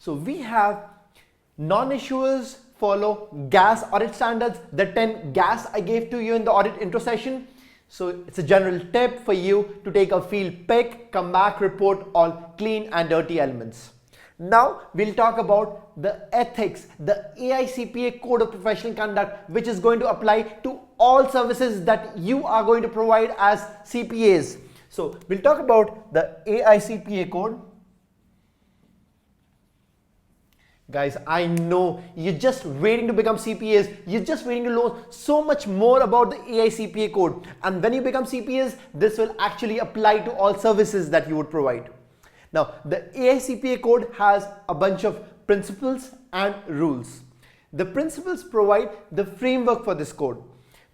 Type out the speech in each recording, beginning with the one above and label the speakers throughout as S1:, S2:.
S1: So we have non-issuers follow GAS audit standards, the 10 GAS I gave to you in the audit intro session. So it's a general tip for you to take a field pick, come back, report all clean and dirty elements. Now we'll talk about the ethics, the AICPA Code of Professional Conduct, which is going to apply to all services that you are going to provide as CPAs. So we'll talk about the AICPA Code. Guys, I know you're just waiting to become CPAs. You're just waiting to learn so much more about the AICPA code. And when you become CPAs, this will actually apply to all services that you would provide. Now, the AICPA code has a bunch of principles and rules. The principles provide the framework for this code.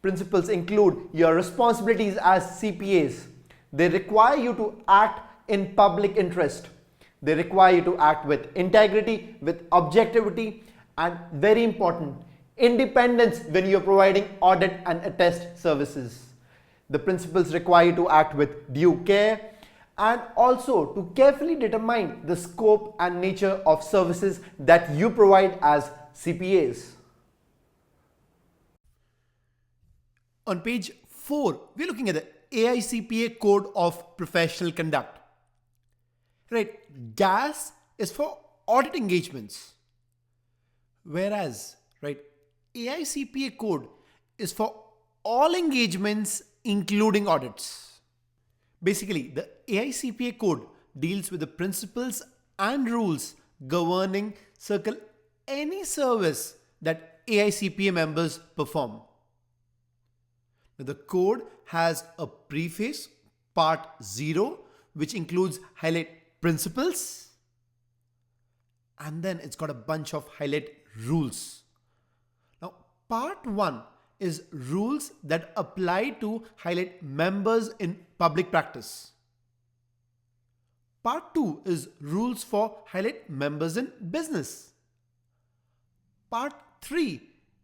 S1: Principles include your responsibilities as CPAs. They require you to act in public interest. They require you to act with integrity, with objectivity, and very important, independence when you're providing audit and attest services. The principles require you to act with due care and also to carefully determine the scope and nature of services that you provide as CPAs. On page 4, we're looking at the AICPA Code of Professional Conduct. Right, GAS is for audit engagements, whereas AICPA code is for all engagements including audits. Basically, the AICPA code deals with the principles and rules governing circle any service that AICPA members perform. Now, the code has a preface, part 0, which includes highlight principles, and then it's got a bunch of highlight rules. Now, part 1 is rules that apply to highlight members in public practice. Part 2 is rules for highlight members in business. Part 3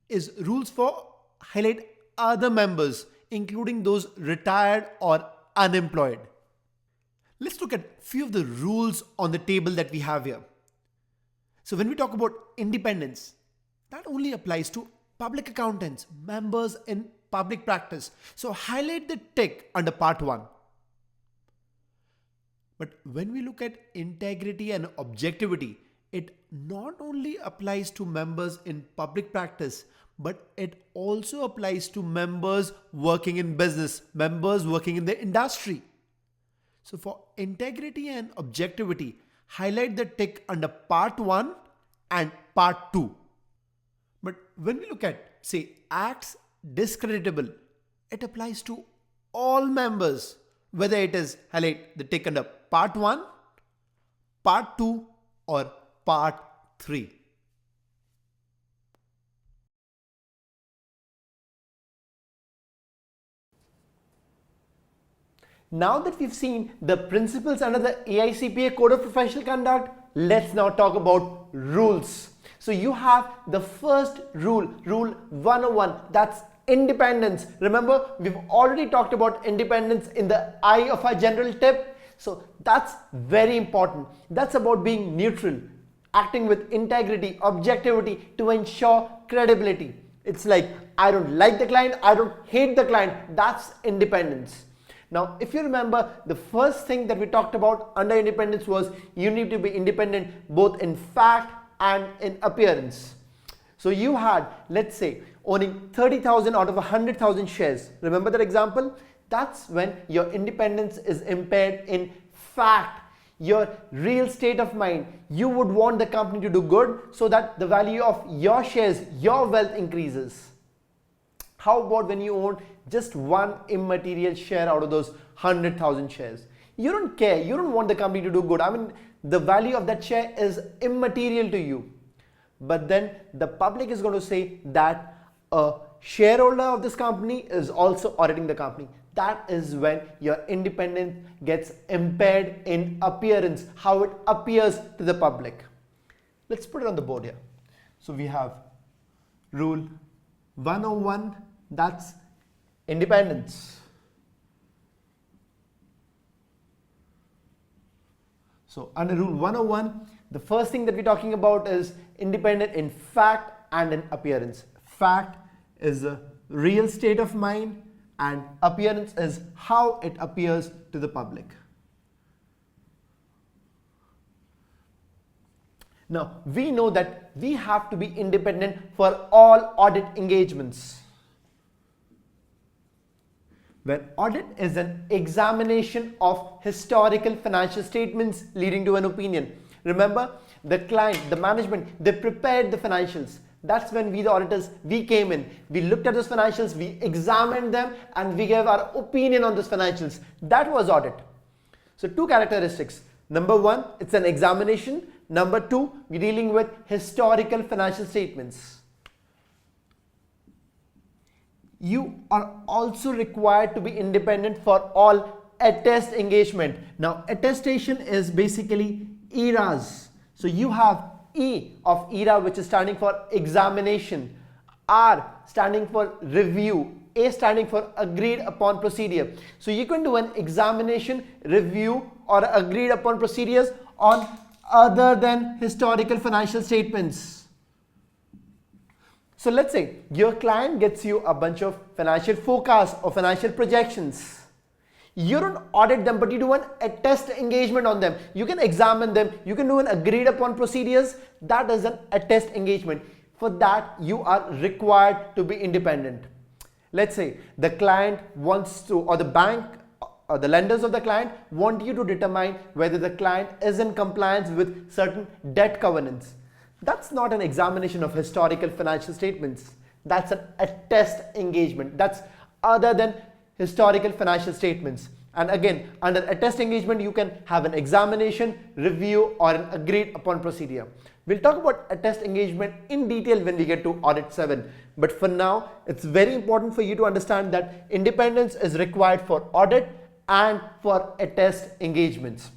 S1: is rules for highlight other members, including those retired or unemployed. Let's look at a few of the rules on the table that we have here. So when we talk about independence, that only applies to public accountants, members in public practice. So highlight the tick under part 1. But when we look at integrity and objectivity, it not only applies to members in public practice, but it also applies to members working in business, members working in the industry. So for integrity and objectivity, highlight the tick under part 1 and part 2. But when we look at, say, acts discreditable, it applies to all members, whether it is highlight the tick under part 1, part 2 or part 3. Now that we've seen the principles under the AICPA Code of Professional Conduct, let's now talk about rules. So you have the first rule, Rule 101, that's independence. Remember, we've already talked about independence in the eye of our general tip. So that's very important. That's about being neutral, acting with integrity, objectivity to ensure credibility. It's like, I don't like the client, I don't hate the client. That's independence. Now, if you remember, the first thing that we talked about under independence was you need to be independent both in fact and in appearance. So you had, let's say, owning 30,000 out of 100,000 shares. Remember that example? That's when your independence is impaired in fact. Your real state of mind, you would want the company to do good so that the value of your shares, your wealth increases. How about when you own just one immaterial share out of those 100,000 shares? You don't care. You don't want the company to do good. I mean, the value of that share is immaterial to you. But then the public is going to say that a shareholder of this company is also auditing the company. That is when your independence gets impaired in appearance, how it appears to the public. Let's put it on the board here. So we have Rule 101, that's independence. So under Rule 101, The first thing that we're talking about is independent in fact and in appearance. Fact is a real state of mind and appearance is how it appears to the public. Now, we know that we have to be independent for all audit engagements. When audit is an examination of historical financial statements leading to an opinion. Remember, the client, the management, they prepared the financials. That's when we, the auditors, we came in. We looked at those financials, we examined them, and we gave our opinion on those financials. That was audit. So two characteristics. Number one, it's an examination. Number two, we're dealing with historical financial statements. You are also required to be independent for all attest engagement. Now, attestation is basically ERAs. So you have E of ERA, which is standing for examination, R standing for review, A standing for agreed upon procedure. So you can do an examination, review, or agreed upon procedures on other than historical financial statements. So let's say your client gets you a bunch of financial forecasts or financial projections. You don't audit them, but you do an attest engagement on them. You can examine them. You can do an agreed upon procedures. That is an attest engagement. For that, you are required to be independent. Let's say the client wants to, or the bank, or the lenders of the client want you to determine whether the client is in compliance with certain debt covenants. That's not an examination of historical financial statements. That's an attest engagement. That's other than historical financial statements. And again, under attest engagement, you can have an examination, review, or an agreed upon procedure. We'll talk about attest engagement in detail when we get to audit 7. But for now, it's very important for you to understand that independence is required for audit and for attest engagements.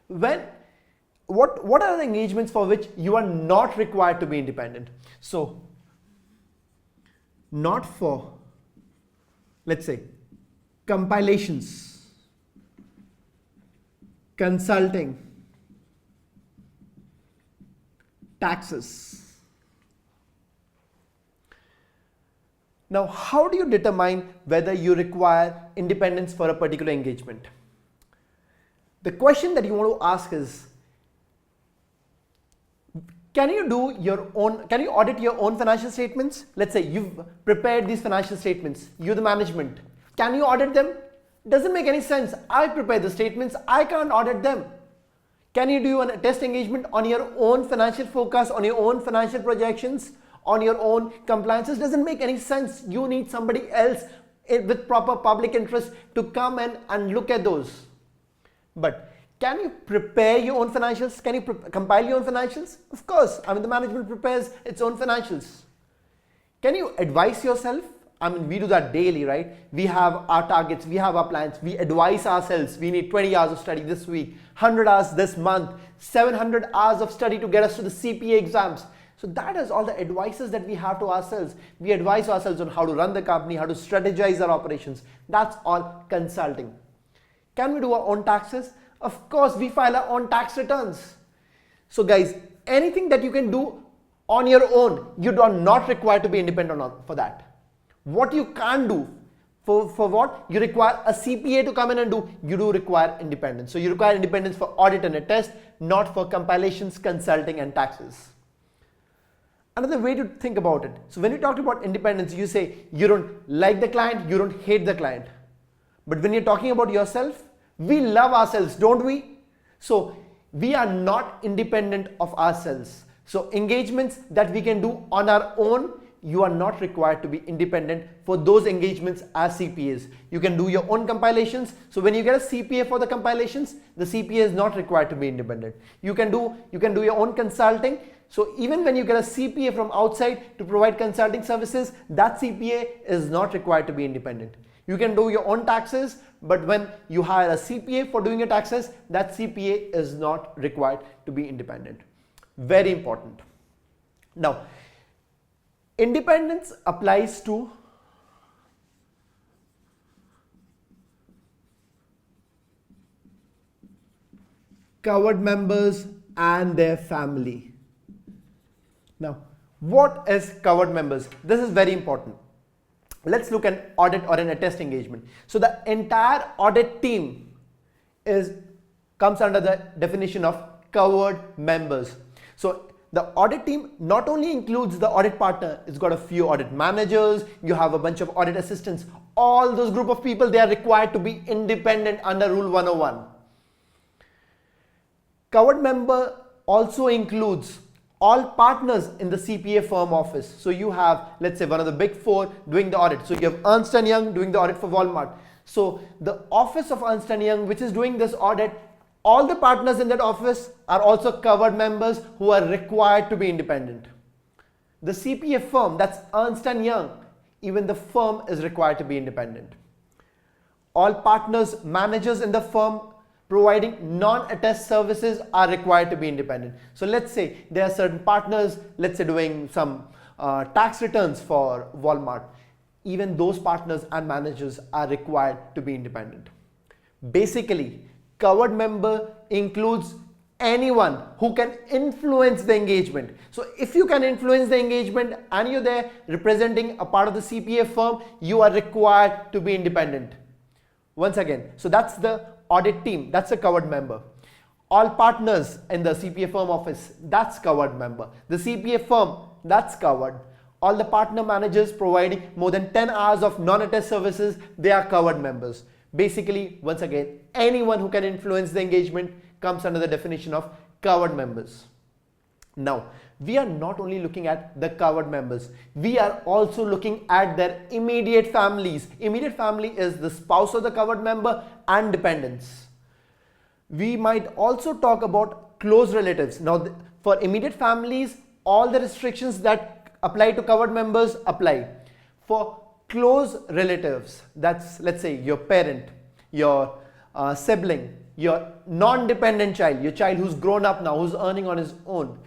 S1: What are the engagements for which you are not required to be independent? So, not for, let's say, compilations, consulting, taxes. Now, how do you determine whether you require independence for a particular engagement? The question that you want to ask is, can you audit your own financial statements? Let's say you've prepared these financial statements, you're the management. Can you audit them? Doesn't make any sense. I prepare the statements, I can't audit them. Can you do an attest engagement on your own financial forecast, on your own financial projections, on your own compliances? Doesn't make any sense. You need somebody else with proper public interest to come in and look at those. But can you prepare your own financials? Can you compile your own financials? Of course. I mean, the management prepares its own financials. Can you advise yourself? I mean, we do that daily, right? We have our targets, we have our plans, we advise ourselves. We need 20 hours of study this week, 100 hours this month, 700 hours of study to get us to the CPA exams. So that is all the advices that we have to ourselves. We advise ourselves on how to run the company, how to strategize our operations. That's all consulting. Can we do our own taxes? Of course, we file our own tax returns. So guys, anything that you can do on your own, you are not required to be independent for that. What you can't do, for what? You require a CPA to come in and do, you do require independence. So you require independence for audit and attest, not for compilations, consulting and taxes. Another way to think about it. So when you talk about independence, you say you don't like the client, you don't hate the client. But when you're talking about yourself, we love ourselves, don't we? So we are not independent of ourselves. So engagements that we can do on our own, you are not required to be independent for those engagements as CPAs. You can do your own compilations. So when you get a CPA for the compilations, the CPA is not required to be independent. You can do your own consulting. So even when you get a CPA from outside to provide consulting services, that CPA is not required to be independent. You can do your own taxes, but when you hire a CPA for doing your taxes, that CPA is not required to be independent. Very important. Now, independence applies to covered members, and their family. Now, what is covered members? This is very important. Let's look at an audit or an attest engagement. So the entire audit team comes under the definition of covered members. So the audit team not only includes the audit partner, it's got a few audit managers, you have a bunch of audit assistants. All those group of people, they are required to be independent under Rule 101. Covered member also includes all partners in the CPA firm office. So you have, let's say, one of the big four doing the audit. So you have Ernst & Young doing the audit for Walmart. So the office of Ernst & Young, which is doing this audit, all the partners in that office are also covered members who are required to be independent. The CPA firm, that's Ernst & Young, even the firm is required to be independent. All partners, managers in the firm providing non-attest services are required to be independent. So let's say there are certain partners, let's say doing some tax returns for Walmart. Even those partners and managers are required to be independent. Basically, covered member includes anyone who can influence the engagement. So if you can influence the engagement and you're there representing a part of the CPA firm, you are required to be independent. Once again, so that's the audit team, that's a covered member. All partners in the CPA firm office, that's covered member. The CPA firm, that's covered. All the partner managers providing more than 10 hours of non-attest services, they are covered members. Basically, once again, anyone who can influence the engagement comes under the definition of covered members. Now, we are not only looking at the covered members, we are also looking at their immediate families. Immediate family is the spouse of the covered member and dependents. We might also talk about close relatives. Now, for immediate families, all the restrictions that apply to covered members apply. For close relatives, that's, let's say, your parent, your sibling, your non-dependent child, your child who's grown up now, who's earning on his own,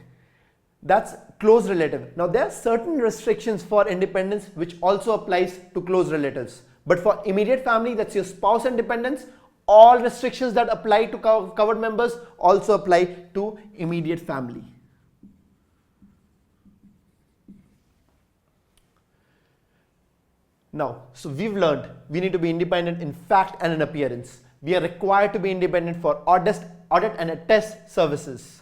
S1: that's close relative. Now, there are certain restrictions for independence which also applies to close relatives. But for immediate family, that's your spouse and dependents, all restrictions that apply to covered members also apply to immediate family. Now, so we've learned we need to be independent in fact and in appearance. We are required to be independent for audit and attest services.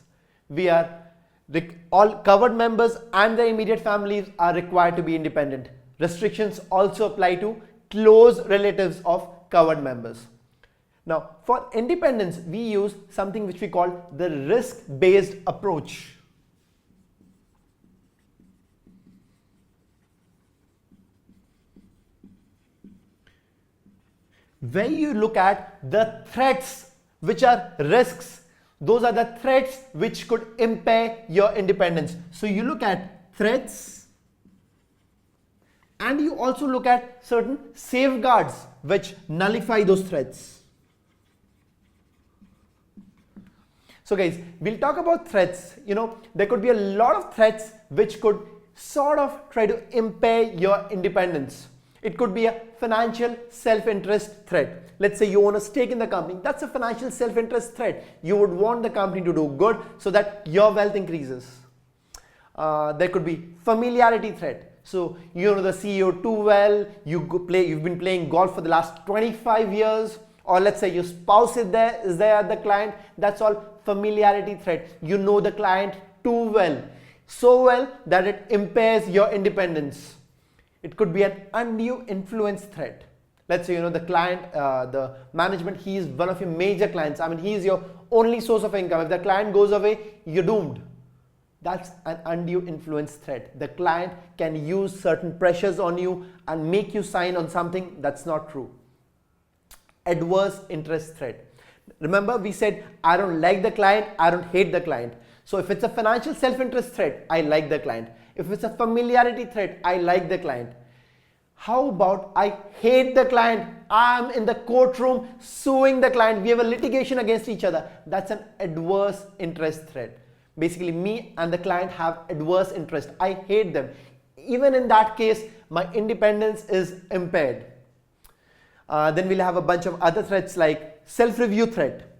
S1: All covered members and their immediate families are required to be independent. Restrictions also apply to close relatives of covered members. Now, for independence, we use something which we call the risk-based approach. Where you look at the threats which are risks. Those are the threats which could impair your independence. So you look at threats and you also look at certain safeguards which nullify those threats. So guys, we'll talk about threats. There could be a lot of threats which could sort of try to impair your independence. It could be a financial self-interest threat. Let's say you own a stake in the company. That's a financial self-interest threat. You would want the company to do good so that your wealth increases. There could be familiarity threat. So you know the CEO too well. You've been playing golf for the last 25 years. Or let's say your spouse is there at the client. That's all familiarity threat. You know the client too well. So well that it impairs your independence. It could be an undue influence threat. Let's say, the client, the management, he is one of your major clients. I mean, he is your only source of income. If the client goes away, you're doomed. That's an undue influence threat. The client can use certain pressures on you and make you sign on something that's not true. Adverse interest threat. Remember, we said, I don't like the client, I don't hate the client. So if it's a financial self-interest threat, I like the client. If it's a familiarity threat, I like the client. How about I hate the client? I'm in the courtroom suing the client. We have a litigation against each other. That's an adverse interest threat. Basically, me and the client have adverse interest. I hate them. Even in that case, my independence is impaired. Then we'll have a bunch of other threats like self-review threat.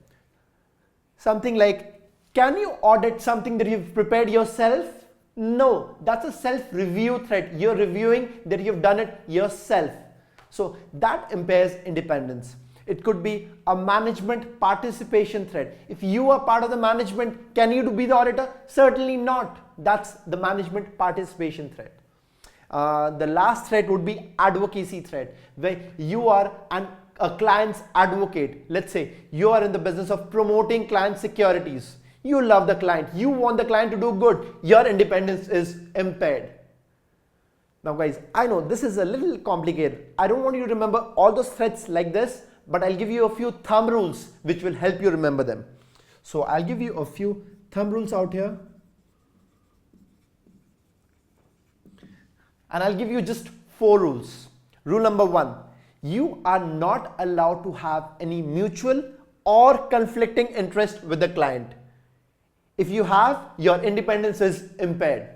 S1: Something like Can you audit something that you've prepared yourself? No, that's a self-review threat. You're reviewing that you've done it yourself. So that impairs independence. It could be a management participation threat. If you are part of the management, can you be the auditor? Certainly not. That's the management participation threat. The last threat would be advocacy threat, where you are a client's advocate. Let's say you are in the business of promoting client securities. You love the client. You want the client to do good. Your independence is impaired. Now guys, I know this is a little complicated. I don't want you to remember all those threats like this, but I'll give you a few thumb rules which will help you remember them. So I'll give you a few thumb rules out here. And I'll give you just 4 rules. Rule number 1, you are not allowed to have any mutual or conflicting interest with the client. If you have, your independence is impaired.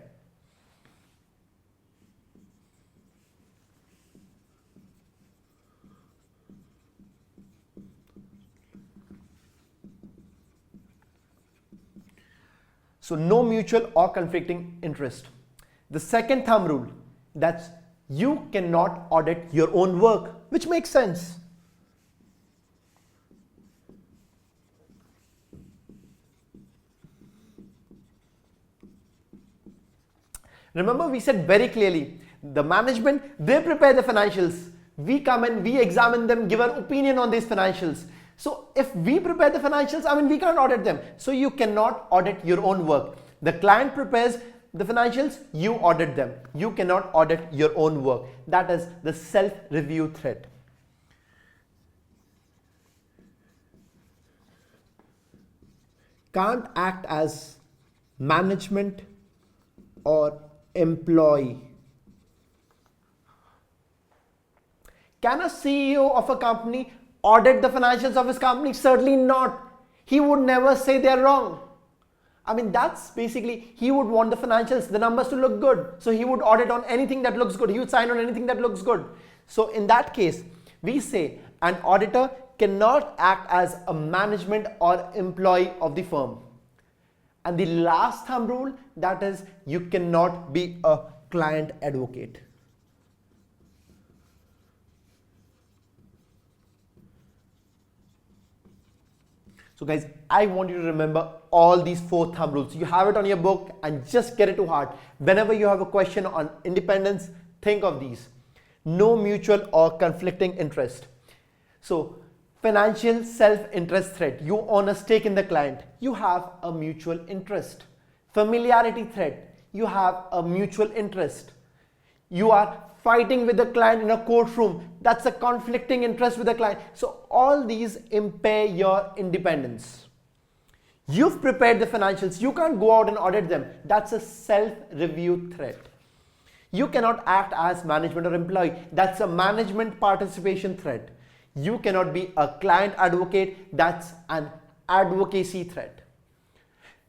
S1: So no mutual or conflicting interest. The second thumb rule, that's you cannot audit your own work, which makes sense. Remember, we said very clearly, the management, they prepare the financials. We come in, we examine them, give our opinion on these financials. So if we prepare the financials, we can't audit them. So you cannot audit your own work. The client prepares the financials, you audit them. You cannot audit your own work. That is the self-review threat. Can't act as management or employee. Can a CEO of a company audit the financials of his company? Certainly not. He would never say they're wrong. That's basically, he would want the financials, the numbers to look good. So he would audit on anything that looks good. He would sign on anything that looks good. So in that case, we say an auditor cannot act as a management or employee of the firm. And the last thumb rule, that is, you cannot be a client advocate. So guys, I want you to remember all these 4 thumb rules. You have it on your book and just get it to heart. Whenever you have a question on independence, think of these. No mutual or conflicting interest. So financial self-interest threat. You own a stake in the client. You have a mutual interest. Familiarity threat. You have a mutual interest. You are fighting with the client in a courtroom. That's a conflicting interest with the client. So all these impair your independence. You've prepared the financials. You can't go out and audit them. That's a self-review threat. You cannot act as management or employee. That's a management participation threat. You cannot be a client advocate. That's an advocacy threat.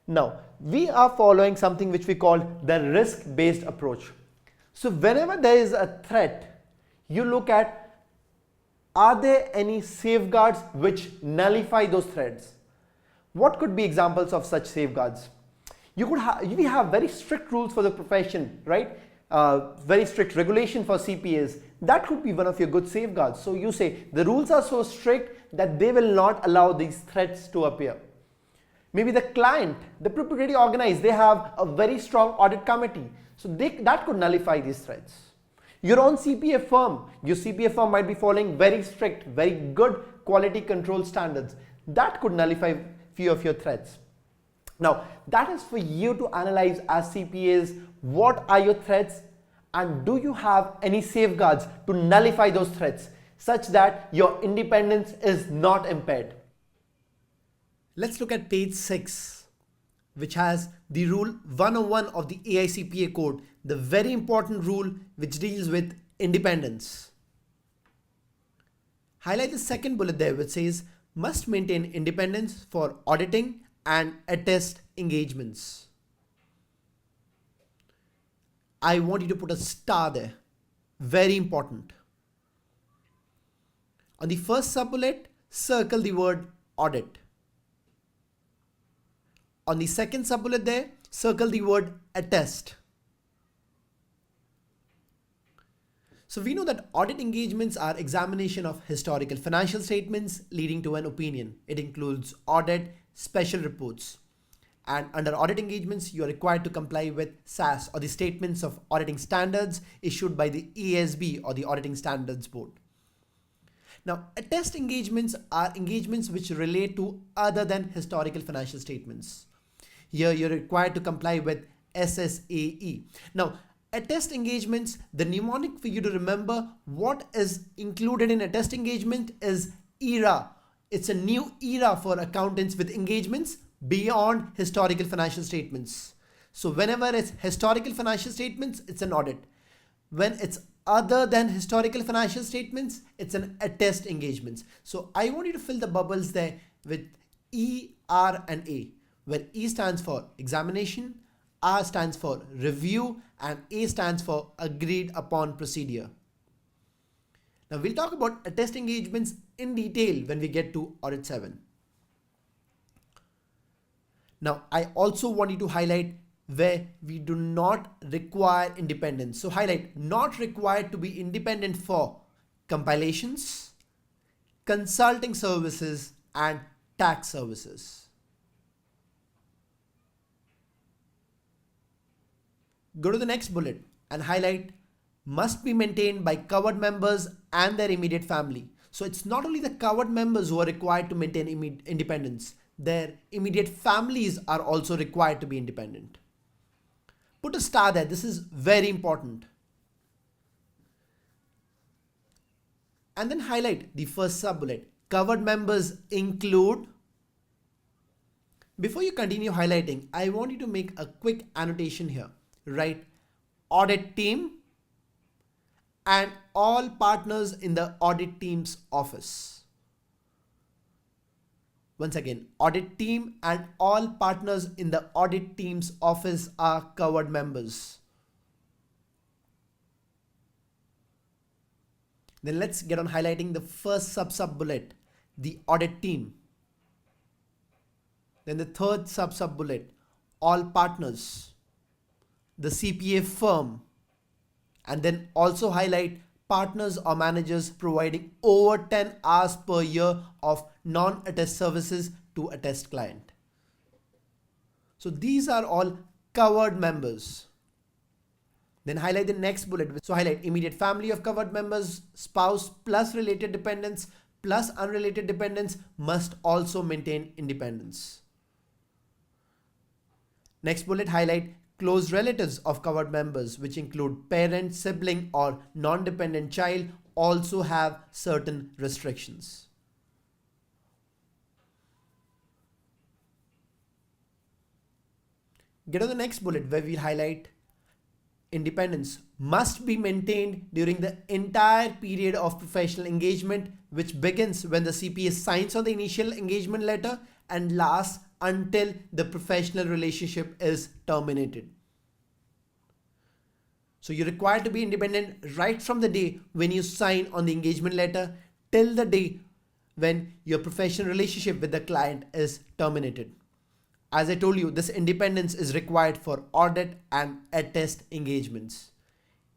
S1: Now, we are following something which we call the risk-based approach. So whenever there is a threat, you look at, are there any safeguards which nullify those threats? What could be examples of such safeguards? We have very strict rules for the profession, right? Very strict regulation for CPAs. That could be one of your good safeguards. So you say the rules are so strict that they will not allow these threats to appear. Maybe the client, the proprietary organized, they have a very strong audit committee. So that could nullify these threats. Your own CPA firm, your CPA firm might be following very strict, very good quality control standards. That could nullify few of your threats. Now, that is for you to analyze as CPAs, what are your threats and do you have any safeguards to nullify those threats such that your independence is not impaired. Let's look at page 6, which has the rule 101 of the AICPA code, the very important rule which deals with independence. Highlight the second bullet there which says must maintain independence for auditing and attest engagements. I want you to put a star there. Very important. On the first sub-bullet, circle the word audit. On the second sub-bullet there, circle the word attest. So we know that audit engagements are examination of historical financial statements leading to an opinion. It includes audit, special reports. And under audit engagements, you are required to comply with SAS, or the Statements of Auditing Standards, issued by the ASB, or the Auditing Standards Board. Now, attest engagements are engagements which relate to other than historical financial statements. Here, you're required to comply with SSAE. Now, attest engagements, the mnemonic for you to remember what is included in attest engagement is ERA. It's a new era for accountants with engagements beyond historical financial statements. So whenever it's historical financial statements, it's an audit. When it's other than historical financial statements, it's an attest engagements. So I want you to fill the bubbles there with E, R, and A, where E stands for examination, R stands for review, and A stands for agreed upon procedure. Now we'll talk about attest engagements in detail when we get to Audit 7. Now I also want you to highlight where we do not require independence. So highlight not required to be independent for compilations, consulting services, and tax services. Go to the next bullet and highlight must be maintained by covered members and their immediate family. So it's not only the covered members who are required to maintain independence, their immediate families are also required to be independent. Put a star there, this is very important. And then highlight the first sub-bullet. Covered members include. Before you continue highlighting, I want you to make a quick annotation here. Write audit team and all partners in the audit team's office. Once again, audit team and all partners in the audit team's office are covered members. Then let's get on highlighting the first sub-bullet, the audit team. Then the third sub-bullet, all partners, the CPA firm, and then also highlight partners or managers providing over 10 hours per year of non-attest services to attest client. So these are all covered members. Then highlight the next bullet. So highlight immediate family of covered members, spouse plus related dependents plus unrelated dependents must also maintain independence. Next bullet, highlight close relatives of covered members, which include parent, sibling, or non-dependent child, also have certain restrictions. Get to the next bullet where we highlight independence must be maintained during the entire period of professional engagement, which begins when the CPA signs on the initial engagement letter and lasts until the professional relationship is terminated. So you're required to be independent right from the day when you sign on the engagement letter till the day when your professional relationship with the client is terminated. As I told you, this independence is required for audit and attest engagements.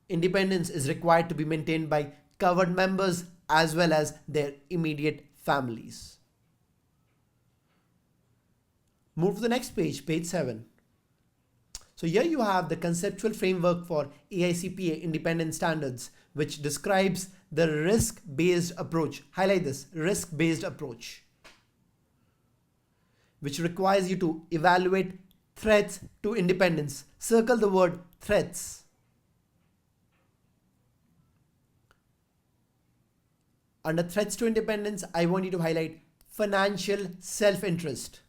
S1: Independence is required to be maintained by covered members as well as their immediate families. Move to the next page, page 7. So here you have the conceptual framework for AICPA independent standards, which describes the risk-based approach. Highlight this, risk-based approach, which requires you to evaluate threats to independence. Circle the word threats. Under threats to independence, I want you to highlight financial self-interest.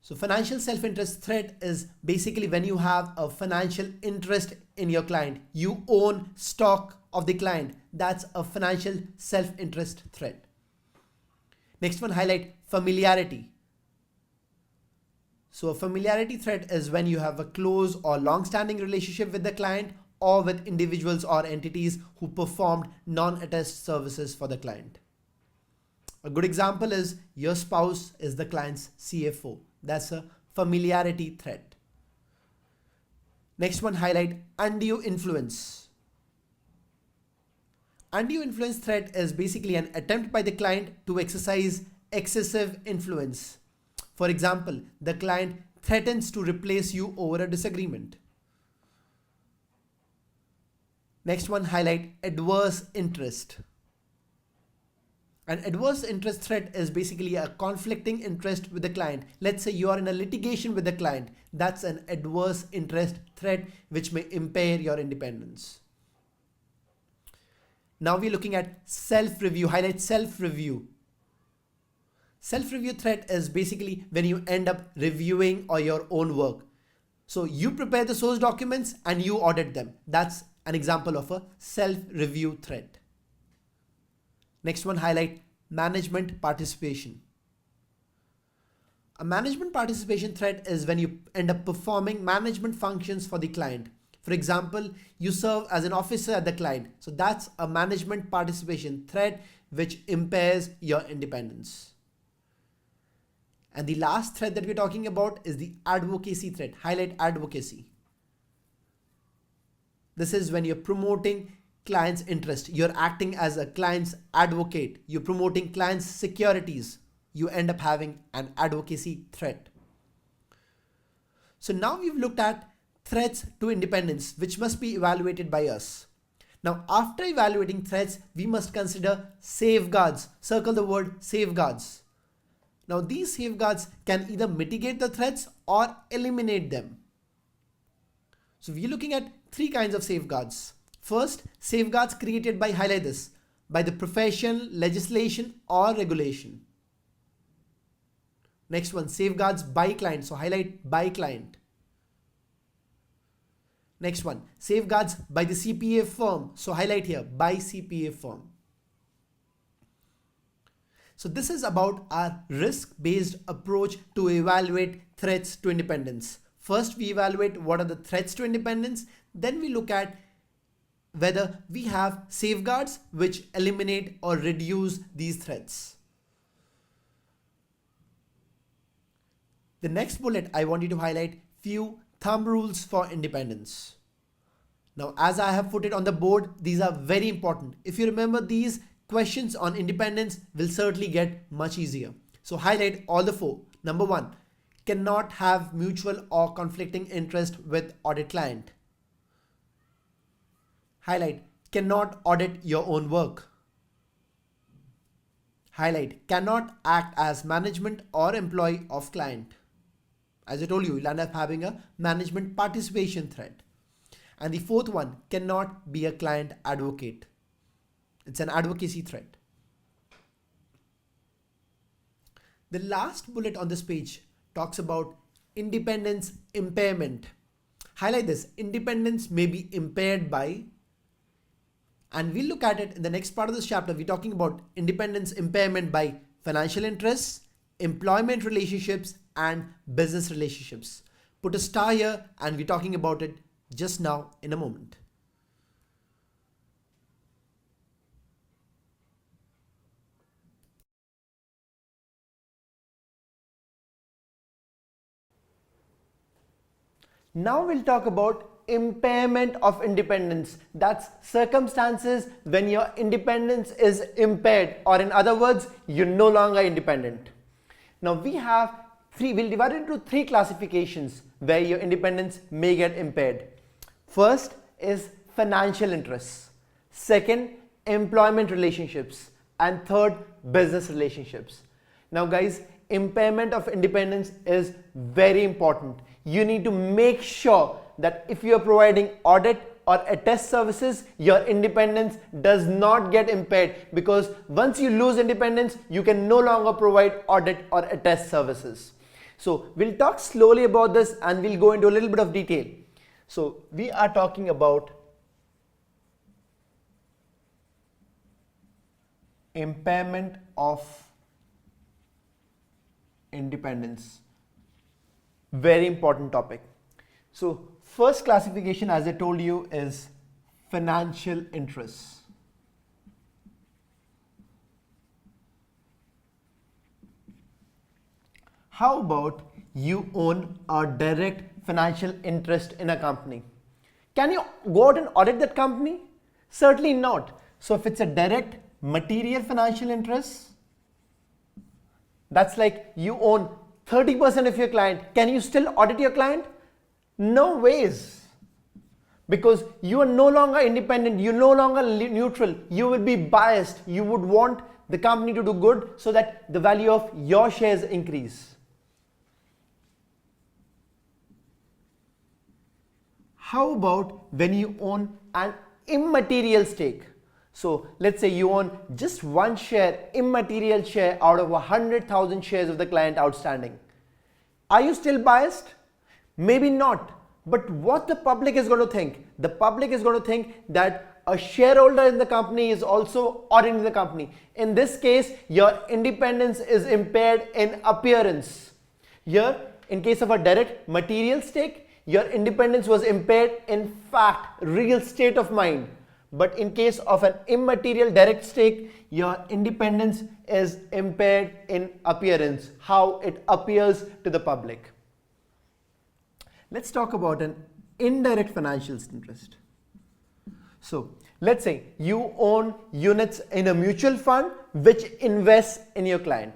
S1: So financial self-interest threat is basically when you have a financial interest in your client. You own stock of the client. That's a financial self-interest threat. Next one, highlight familiarity. So a familiarity threat is when you have a close or long-standing relationship with the client or with individuals or entities who performed non-attest services for the client. A good example is your spouse is the client's CFO. That's a familiarity threat. Next one, highlight undue influence. Undue influence threat is basically an attempt by the client to exercise excessive influence. For example, the client threatens to replace you over a disagreement. Next one, highlight adverse interest. An adverse interest threat is basically a conflicting interest with the client. Let's say you are in a litigation with the client. That's an adverse interest threat which may impair your independence. Now we're looking at self-review. Highlight self-review. Self-review threat is basically when you end up reviewing or your own work. So you prepare the source documents and you audit them. That's an example of a self-review threat. Next one, highlight management participation. A management participation threat is when you end up performing management functions for the client. For example, you serve as an officer at the client. So that's a management participation threat which impairs your independence. And the last threat that we're talking about is the advocacy threat. Highlight advocacy. This is when you're promoting client's interest. You're acting as a client's advocate. You're promoting client's securities. You end up having an advocacy threat. So now we've looked at threats to independence, which must be evaluated by us. Now, after evaluating threats, we must consider safeguards. Circle the word safeguards. Now, these safeguards can either mitigate the threats or eliminate them. So we're looking at three kinds of safeguards. First, safeguards created by, highlight this, by the profession, legislation or regulation. Next one, safeguards by client. So highlight by client. Next one, safeguards by the CPA firm. So highlight here, by CPA firm. So this is about our risk-based approach to evaluate threats to independence. First, we evaluate what are the threats to independence. Then we look at whether we have safeguards which eliminate or reduce these threats. The next bullet, I want you to highlight few thumb rules for independence. Now, as I have put it on the board, these are very important. If you remember these, questions on independence will certainly get much easier. So highlight all the four. Number one, cannot have mutual or conflicting interest with audit client. Highlight, cannot audit your own work. Highlight, cannot act as management or employee of client. As I told you, you'll end up having a management participation threat. And the fourth one, cannot be a client advocate. It's an advocacy threat. The last bullet on this page talks about independence impairment. Highlight this, independence may be impaired by, and we'll look at it in the next part of this chapter. We're talking about independence impairment by financial interests, employment relationships, and business relationships. Put a star here and we're talking about it just now in a moment. Now we'll talk about impairment of independence. That's circumstances when your independence is impaired, or in other words, you're no longer independent. Now we'll divide it into three classifications where your independence may get impaired. First is financial interests. Second, employment relationships. And third, business relationships. Now guys, impairment of independence is very important. You need to make sure that if you are providing audit or attest services, your independence does not get impaired, because once you lose independence, you can no longer provide audit or attest services. So we'll talk slowly about this and we'll go into a little bit of detail. So we are talking about impairment of independence. Very important topic. So first classification, as I told you, is financial interests. How about you own a direct financial interest in a company. Can you go out and audit that company? Certainly not. So if it's a direct material financial interest, that's like you own 30% of your client. Can you still audit your client? No ways. Because you are no longer independent, you're no longer neutral, you will be biased. You would want the company to do good so that the value of your shares increase. How about when you own an immaterial stake? So let's say you own just one share, immaterial share out of 100,000 shares of the client outstanding. Are you still biased? Maybe not. But what the public is going to think? The public is going to think that a shareholder in the company is also auditing the company. In this case, your independence is impaired in appearance. Here, in case of a direct material stake, your independence was impaired in fact, real state of mind. But in case of an immaterial direct stake, your independence is impaired in appearance, how it appears to the public. Let's talk about an indirect financial interest. So let's say you own units in a mutual fund which invests in your client.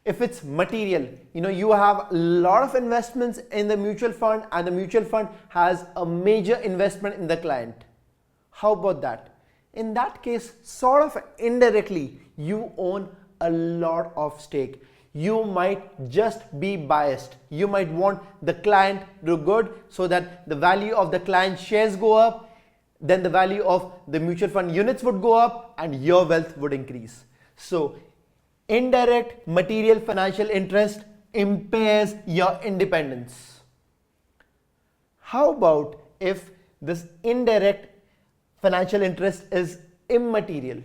S1: If it's material, you have a lot of investments in the mutual fund and the mutual fund has a major investment in the client. How about that? In that case, sort of indirectly, you own a lot of stake. You might just be biased. You might want the client to do good so that the value of the client shares go up, then the value of the mutual fund units would go up and your wealth would increase. So indirect material financial interest impairs your independence. How about if this indirect financial interest is immaterial?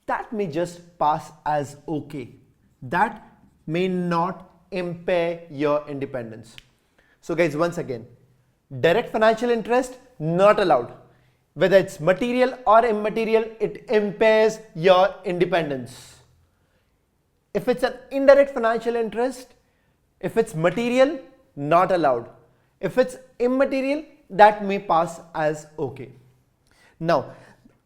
S1: That may just pass as okay. That may not impair your independence. So guys, once again, direct financial interest not allowed. Whether it's material or immaterial, it impairs your independence. If it's an indirect financial interest, if it's material, not allowed. If it's immaterial, that may pass as okay. Now,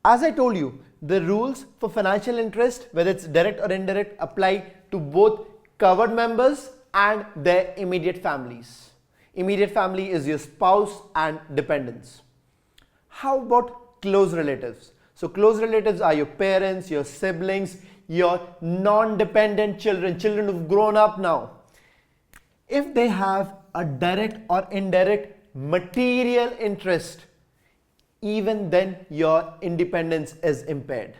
S1: as I told you, the rules for financial interest, whether it's direct or indirect, apply to both covered members and their immediate families. Immediate family is your spouse and dependents. How about close relatives? So close relatives are your parents, your siblings, your non-dependent children, children who've grown up now. If they have a direct or indirect material interest, even then your independence is impaired.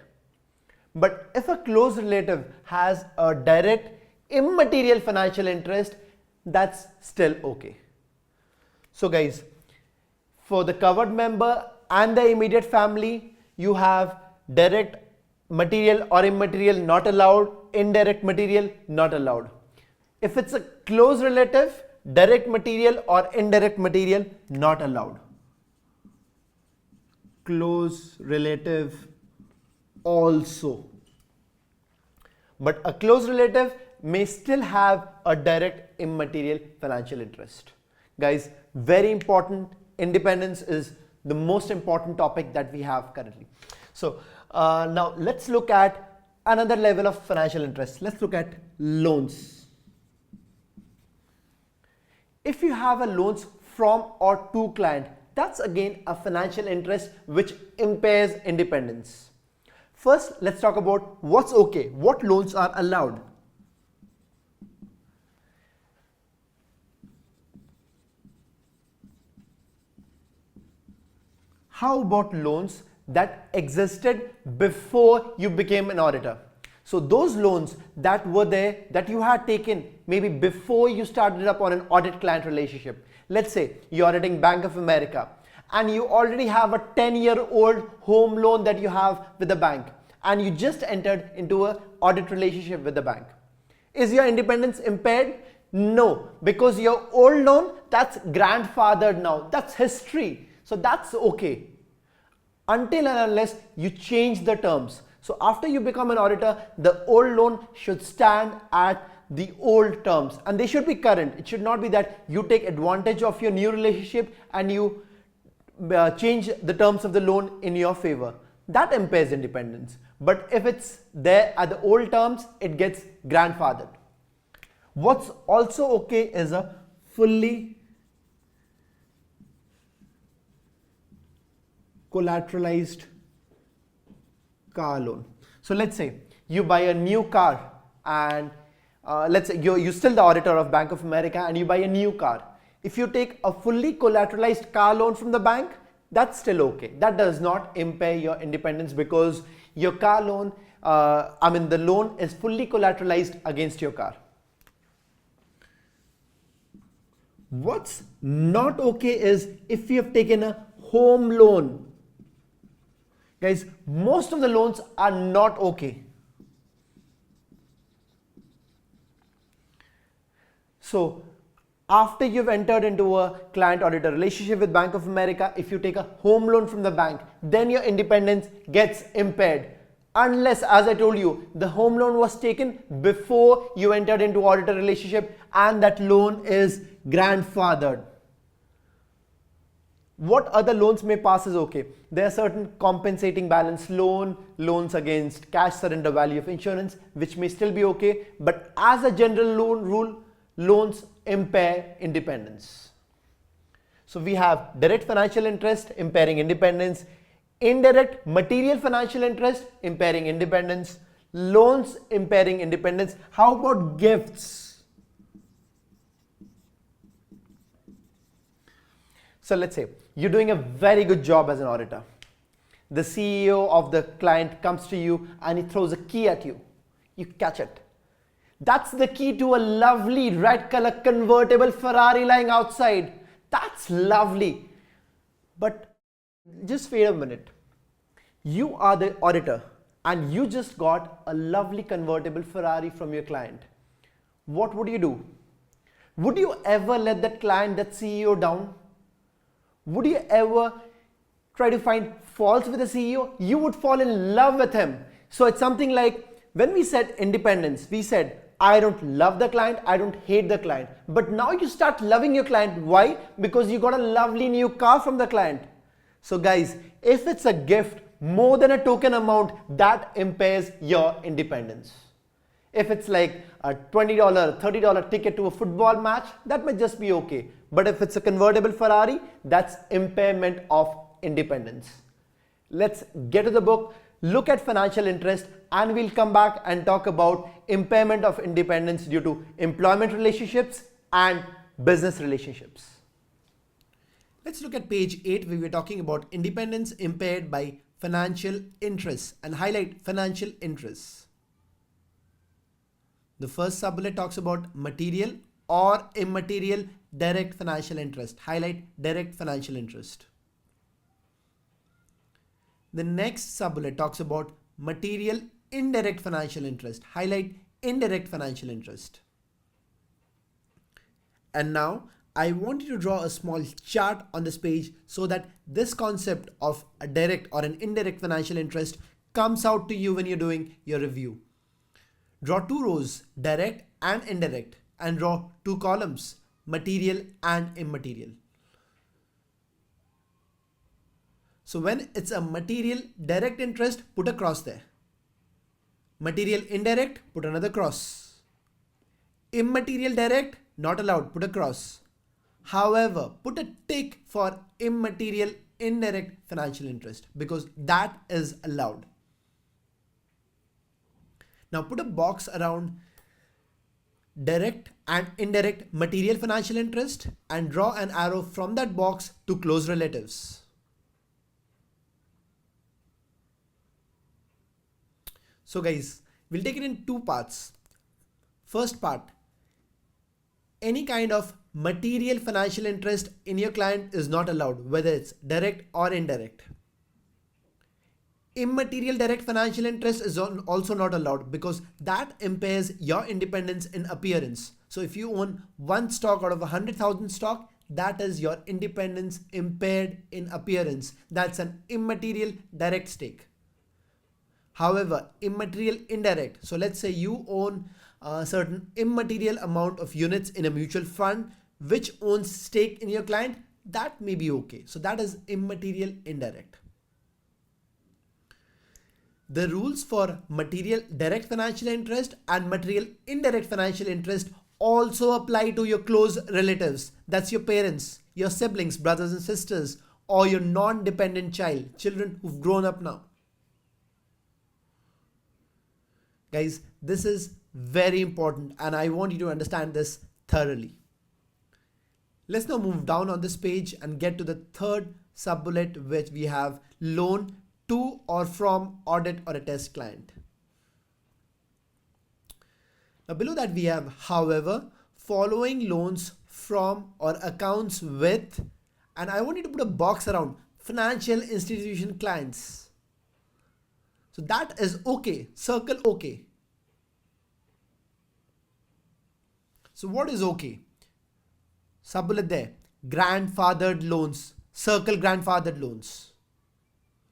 S1: But if a close relative has a direct immaterial financial interest, that's still okay. So guys, for the covered member and the immediate family, you have direct material or immaterial not allowed, indirect material not allowed. If it's a close relative, direct material or indirect material not allowed. Close relative also. But a close relative may still have a direct immaterial financial interest. Guys, very important. Independence is the most important topic that we have currently. So now let's look at another level of financial interest. Let's look at loans. If you have a loans from or to client, that's again a financial interest which impairs independence. First, let's talk about what's okay, what loans are allowed. How about loans that existed before you became an auditor? So those loans that were there, that you had taken maybe before you started up on an audit client relationship. Let's say you're auditing Bank of America and you already have a 10-year-old home loan that you have with the bank and you just entered into an audit relationship with the bank. Is your independence impaired? No, because your old loan, that's grandfathered now, that's history. So that's okay until and unless you change the terms. So after you become an auditor, the old loan should stand at the old terms, and they should be current. It should not be that you take advantage of your new relationship and you change the terms of the loan in your favor. That impairs independence. But if it's there at the old terms, it gets grandfathered. What's also okay is a fully collateralized car loan. So let's say you buy a new car, and let's say you're still the auditor of Bank of America and you buy a new car. If you take a fully collateralized car loan from the bank, that's still okay. That does not impair your independence because your car loan, the loan is fully collateralized against your car. What's not okay is if you have taken a home loan. Guys, most of the loans are not okay. So after you've entered into a client auditor relationship with Bank of America, if you take a home loan from the bank, then your independence gets impaired. Unless, as I told you, the home loan was taken before you entered into auditor relationship and that loan is grandfathered. What other loans may pass is okay. There are certain compensating balance loan, loans against cash surrender value of insurance, which may still be okay. But as a general loan rule, loans impair independence. So we have direct financial interest impairing independence, indirect material financial interest impairing independence, loans impairing independence. How about gifts? So let's say you're doing a very good job as an auditor. The CEO of the client comes to you and he throws a key at you. You catch it. That's the key to a lovely red color convertible Ferrari lying outside. That's lovely. But just wait a minute. You are the auditor and you just got a lovely convertible Ferrari from your client. What would you do? Would you ever let that client, that CEO down? Would you ever try to find faults with the CEO? You would fall in love with him. So it's something like when we said independence, we said, I don't love the client, I don't hate the client. But now you start loving your client. Why? Because you got a lovely new car from the client. So guys, if it's a gift more than a token amount, that impairs your independence. If it's like a $20, $30 ticket to a football match, that might just be okay. But if it's a convertible Ferrari, that's impairment of independence. Let's get to the book, look at financial interest, and we'll come back and talk about impairment of independence due to employment relationships and business relationships. Let's look at page 8 where we're talking about independence impaired by financial interests and highlight financial interests. The first sub-bullet talks about material or immaterial direct financial interest. Highlight direct financial interest. The next sub-bullet talks about material indirect financial interest. Highlight indirect financial interest. And now I want you to draw a small chart on this page so that this concept of a direct or an indirect financial interest comes out to you when you're doing your review. Draw two rows, direct and indirect, and draw two columns, material and immaterial. So when it's a material direct interest, put a cross there. Material indirect, put another cross. Immaterial direct, not allowed, put a cross. However, put a tick for immaterial indirect financial interest because that is allowed. Now put a box around direct and indirect material financial interest and draw an arrow from that box to close relatives. So guys, we'll take it in two parts. First part, any kind of material financial interest in your client is not allowed, whether it's direct or indirect. Immaterial direct financial interest is also not allowed because that impairs your independence in appearance. So if you own one stock out of 100,000 stock, that is your independence impaired in appearance. That's an immaterial direct stake. However, immaterial indirect. So let's say you own a certain immaterial amount of units in a mutual fund which owns stake in your client, that may be okay. So that is immaterial indirect. The rules for material direct financial interest and material indirect financial interest also apply to your close relatives. That's your parents, your siblings, brothers and sisters, or your non-dependent child, children who've grown up now. Guys, this is very important and I want you to understand this thoroughly. Let's now move down on this page and get to the third sub-bullet, which we have loan to or from audit or a test client. Now below that we have, however, following loans from or accounts with, and I want you to put a box around financial institution clients. So that is okay, circle okay. So what is okay? Sub-bullet there, grandfathered loans, circle grandfathered loans.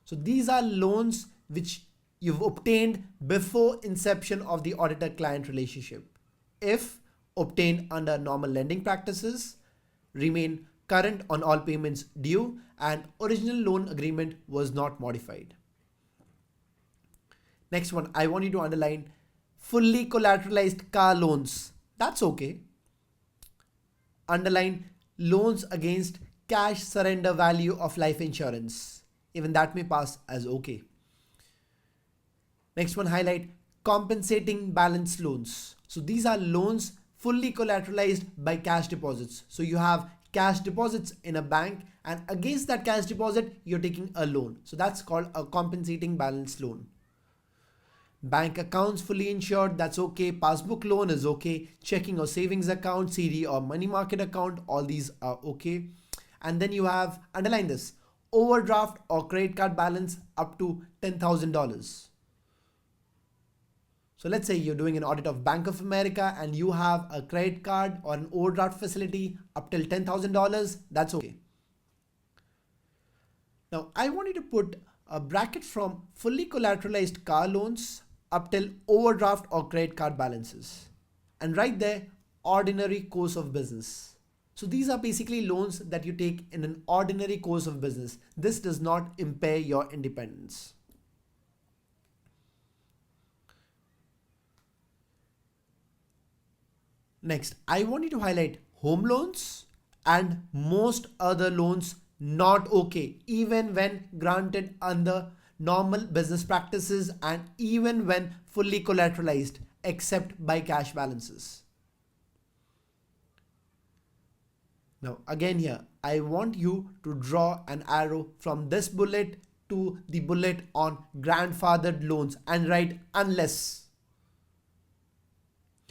S1: So these are loans which you've obtained before inception of the auditor-client relationship. If obtained under normal lending practices, remain current on all payments due, and original loan agreement was not modified. Next one, I want you to underline fully collateralized car loans. That's okay. Underline loans against cash surrender value of life insurance. Even that may pass as okay. Next one, highlight compensating balance loans. So these are loans fully collateralized by cash deposits. So you have cash deposits in a bank and against that cash deposit, you're taking a loan. So that's called a compensating balance loan. Bank accounts fully insured, that's okay. Passbook loan is okay. Checking or savings account, CD or money market account, all these are okay. And then you have, underline this, overdraft or credit card balance up to $10,000. So let's say you're doing an audit of Bank of America and you have a credit card or an overdraft facility up till $10,000. That's okay. Now I want you to put a bracket from fully collateralized car loans up till overdraft or credit card balances. And right there, ordinary course of business. So these are basically loans that you take in an ordinary course of business. This does not impair your independence. Next, I want you to highlight home loans and most other loans not okay, even when granted under normal business practices and even when fully collateralized, except by cash balances. Now again here, I want you to draw an arrow from this bullet to the bullet on grandfathered loans and write unless.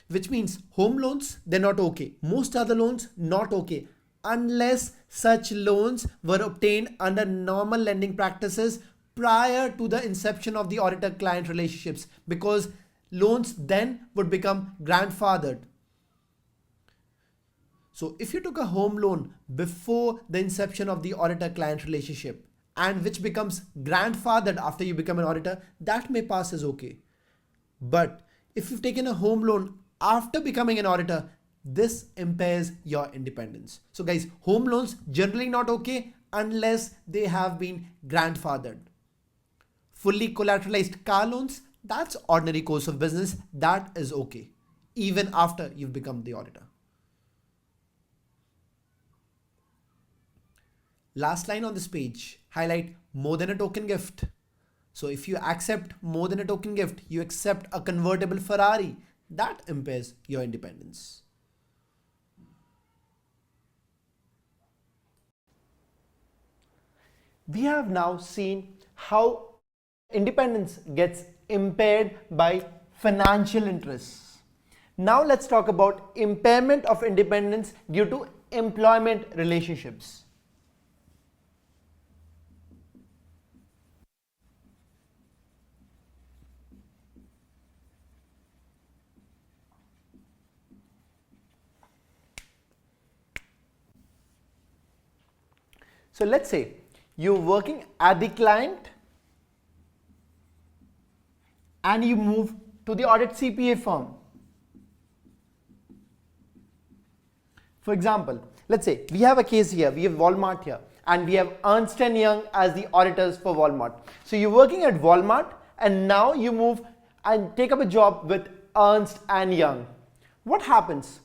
S1: Which means home loans, they're not okay. Most other loans, not okay. Unless such loans were obtained under normal lending practices prior to the inception of the auditor-client relationships, because loans then would become grandfathered. So if you took a home loan before the inception of the auditor-client relationship and which becomes grandfathered after you become an auditor, that may pass as okay. But if you've taken a home loan after becoming an auditor, this impairs your independence. So guys, home loans generally not okay unless they have been grandfathered. Fully collateralized car loans, that's ordinary course of business, that is okay, even after you've become the auditor. Last line on this page, highlight more than a token gift. So if you accept more than a token gift, you accept a convertible Ferrari, that impairs your independence. We have now seen how independence gets impaired by financial interests. Now let's talk about impairment of independence due to employment relationships. So let's say you're working at the client and you move to the audit CPA firm. For example, let's say we have a case here, we have Walmart here, and we have Ernst & Young as the auditors for Walmart. So you're working at Walmart and now you move and take up a job with Ernst & Young. What happens?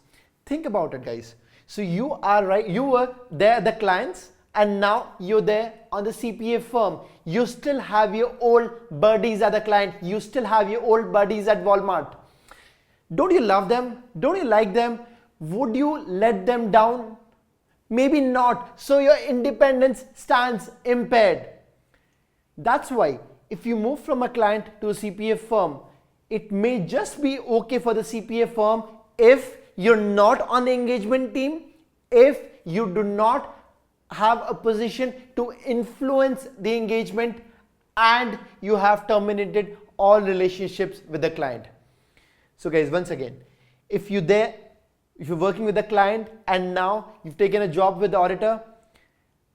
S1: Think about it, guys. So you were there, the clients, and now you're there on the CPA firm. You still have your old buddies at the client. You still have your old buddies at Walmart. Don't you love them? Don't you like them? Would you let them down? Maybe not. So your independence stands impaired. That's why if you move from a client to a CPA firm, it may just be okay for the CPA firm if you're not on the engagement team, if you do not have a position to influence the engagement, and you have terminated all relationships with the client. So guys, once again, if you're working with a client and now you've taken a job with the auditor,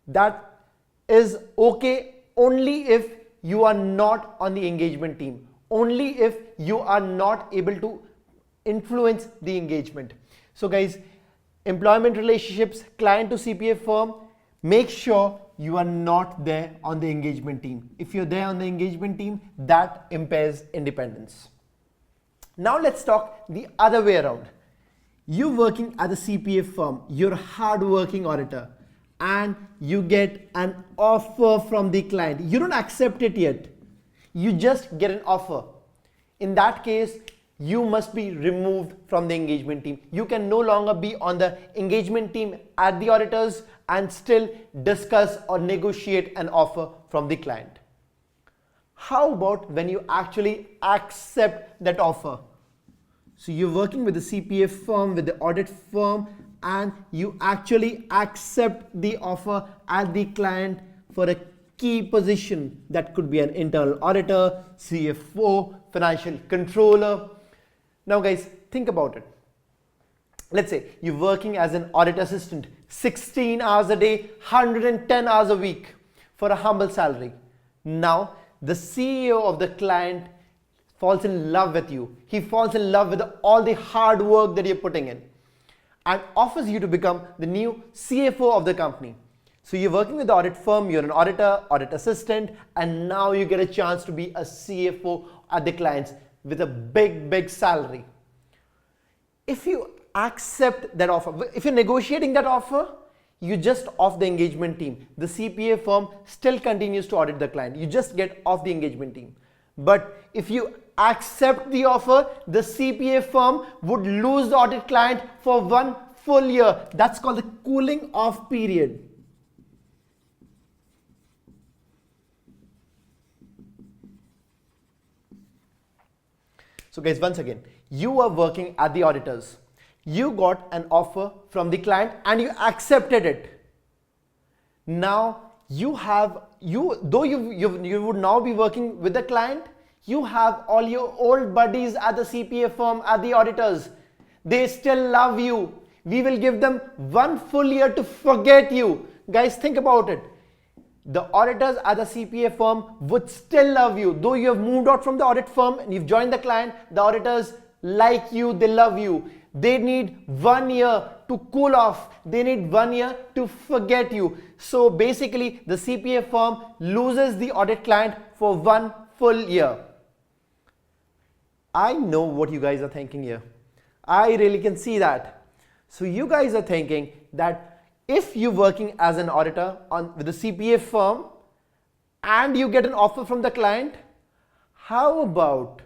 S1: that is okay only if you are not on the engagement team, only if you are not able to influence the engagement. So guys, employment relationships, client to CPA firm, make sure you are not there on the engagement team. If you're there on the engagement team, that impairs independence. Now let's talk the other way around. You're working at a CPA firm, you're a hard-working auditor, and you get an offer from the client. You don't accept it yet. You just get an offer. In that case, you must be removed from the engagement team. You can no longer be on the engagement team at the auditors and still discuss or negotiate an offer from the client. How about when you actually accept that offer? So you're working with the CPA firm, with the audit firm, and you actually accept the offer at the client for a key position. That could be an internal auditor, CFO, financial controller. Now guys, think about it. Let's say you're working as an audit assistant 16 hours a day, 110 hours a week for a humble salary. Now the CEO of the client falls in love with you. He falls in love with all the hard work that you're putting in and offers you to become the new CFO of the company. So you're working with the audit firm, you're an auditor, audit assistant, and now you get a chance to be a CFO at the clients with a big salary. If you accept that offer, if you're negotiating that offer, you just off the engagement team. The CPA firm still continues to audit the client. You just get off the engagement team. But if you accept the offer, the CPA firm would lose the audit client for 1 full year. That's called the cooling off period. So guys, once again, you are working at the auditors. You got an offer from the client and you accepted it. Now you would now be working with the client, you have all your old buddies at the CPA firm, at the auditors. They still love you. We will give them 1 full year to forget you. Guys, think about it. The auditors at the CPA firm would still love you. Though you have moved out from the audit firm and you've joined the client, the auditors like you, they love you. They need 1 year to cool off. They need 1 year to forget you. So basically, the CPA firm loses the audit client for 1 full year. I know what you guys are thinking here. I really can see that. So you guys are thinking that if you're working as an auditor with the CPA firm and you get an offer from the client, how about,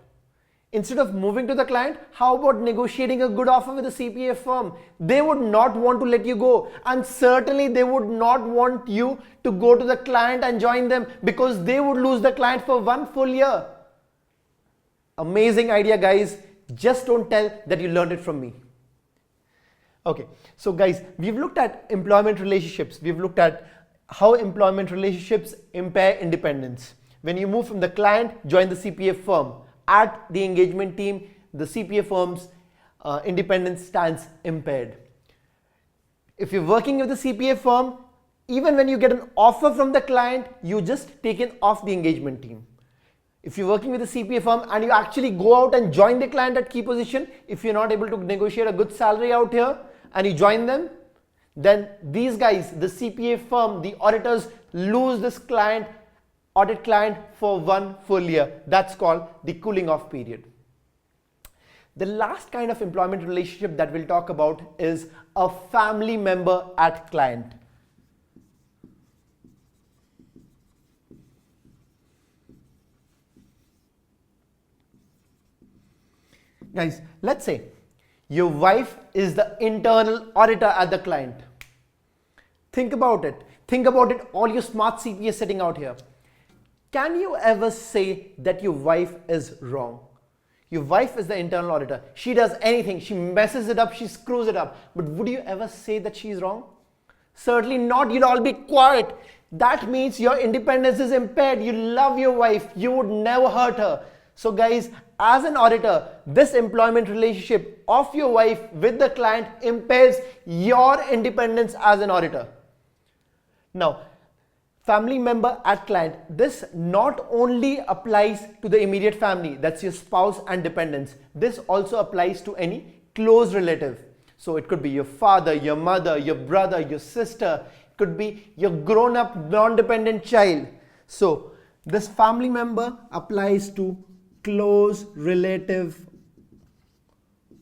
S1: instead of moving to the client, how about negotiating a good offer with the CPA firm? They would not want to let you go, and certainly they would not want you to go to the client and join them because they would lose the client for 1 full year. Amazing idea, guys. Just don't tell that you learned it from me. Okay, so guys, we've looked at employment relationships. We've looked at how employment relationships impair independence. When you move from the client, join the CPA firm. At the engagement team, the CPA firm's independence stands impaired. If you're working with the CPA firm, even when you get an offer from the client, you just taken off the engagement team. If you're working with a CPA firm and you actually go out and join the client at key position, if you're not able to negotiate a good salary out here and you join them, then these guys, the CPA firm, the auditors, lose this audit client for 1 full year. That's called the cooling off period. The last kind of employment relationship that we'll talk about is a family member at client. Guys, let's say your wife is the internal auditor at the client. Think about it. Think about it, all you smart CPAs sitting out here. Can you ever say that your wife is wrong? Your wife is the internal auditor. She does anything. She messes it up. She screws it up. But would you ever say that she's wrong? Certainly not. You'll all be quiet. That means your independence is impaired. You love your wife. You would never hurt her. So guys, as an auditor, this employment relationship of your wife with the client impairs your independence as an auditor. Now, family member at client, this not only applies to the immediate family, that's your spouse and dependents. This also applies to any close relative. So it could be your father, your mother, your brother, your sister. It could be your grown-up non-dependent child. So this family member applies to close relative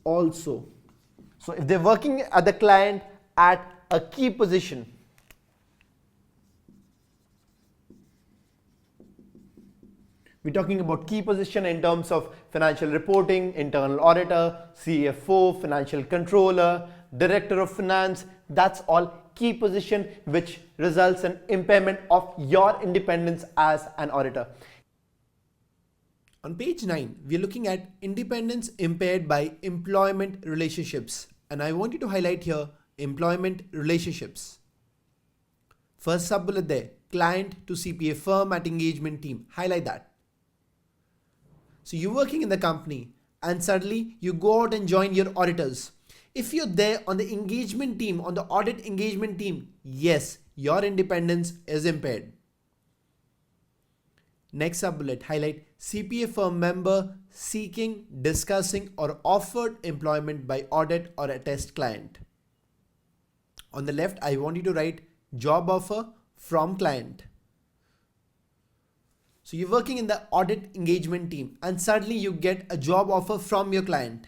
S1: also. So if they're working at the client at a key position, we're talking about key position in terms of financial reporting, internal auditor, CFO, financial controller, director of finance. That's all key position which results in impairment of your independence as an auditor. On page 9, we are looking at independence impaired by employment relationships. And I want you to highlight here employment relationships. First sub-bullet there, client to CPA firm at engagement team. Highlight that. So you're working in the company and suddenly you go out and join your auditors. If you're there on the engagement team, on the audit engagement team, yes, your independence is impaired. Next sub-bullet, highlight CPA firm member seeking, discussing or offered employment by audit or attest client. On the left, I want you to write job offer from client. So you're working in the audit engagement team and suddenly you get a job offer from your client.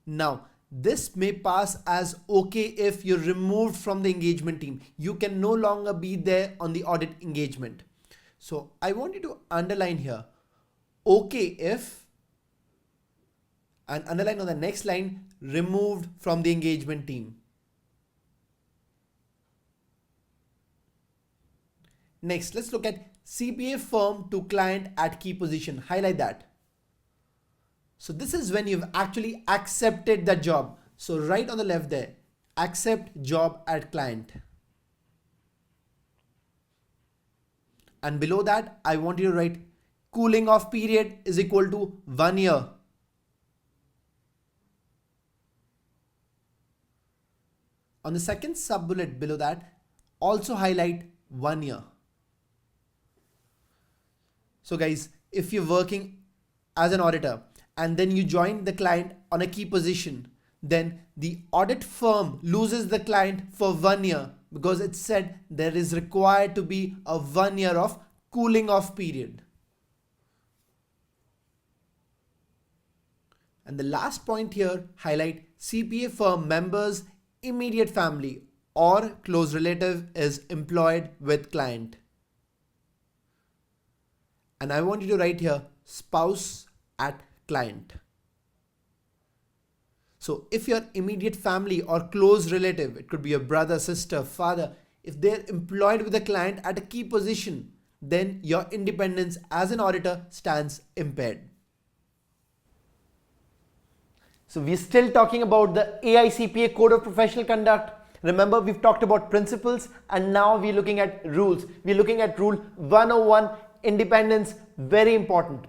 S1: Now, this may pass as okay if you're removed from the engagement team. You can no longer be there on the audit engagement. So I want you to underline here, okay if, and underline on the next line, removed from the engagement team. Next, let's look at CPA firm to client at key position. Highlight that. So this is when you've actually accepted that job. So right on the left there, accept job at client. And below that, I want you to write cooling off period is equal to 1 year. On the second sub-bullet below that, also highlight 1 year. So guys, if you're working as an auditor and then you join the client on a key position, then the audit firm loses the client for 1 year because it said there is required to be a 1 year of cooling off period. And the last point here, highlight CPA firm members immediate family or close relative is employed with client. And I want you to write here spouse at client. So if your immediate family or close relative, it could be your brother, sister, father, if they're employed with a client at a key position, then your independence as an auditor stands impaired. So we're still talking about the AICPA Code of Professional Conduct. Remember, we've talked about principles and now we're looking at rules. We're looking at rule 101, independence, very important.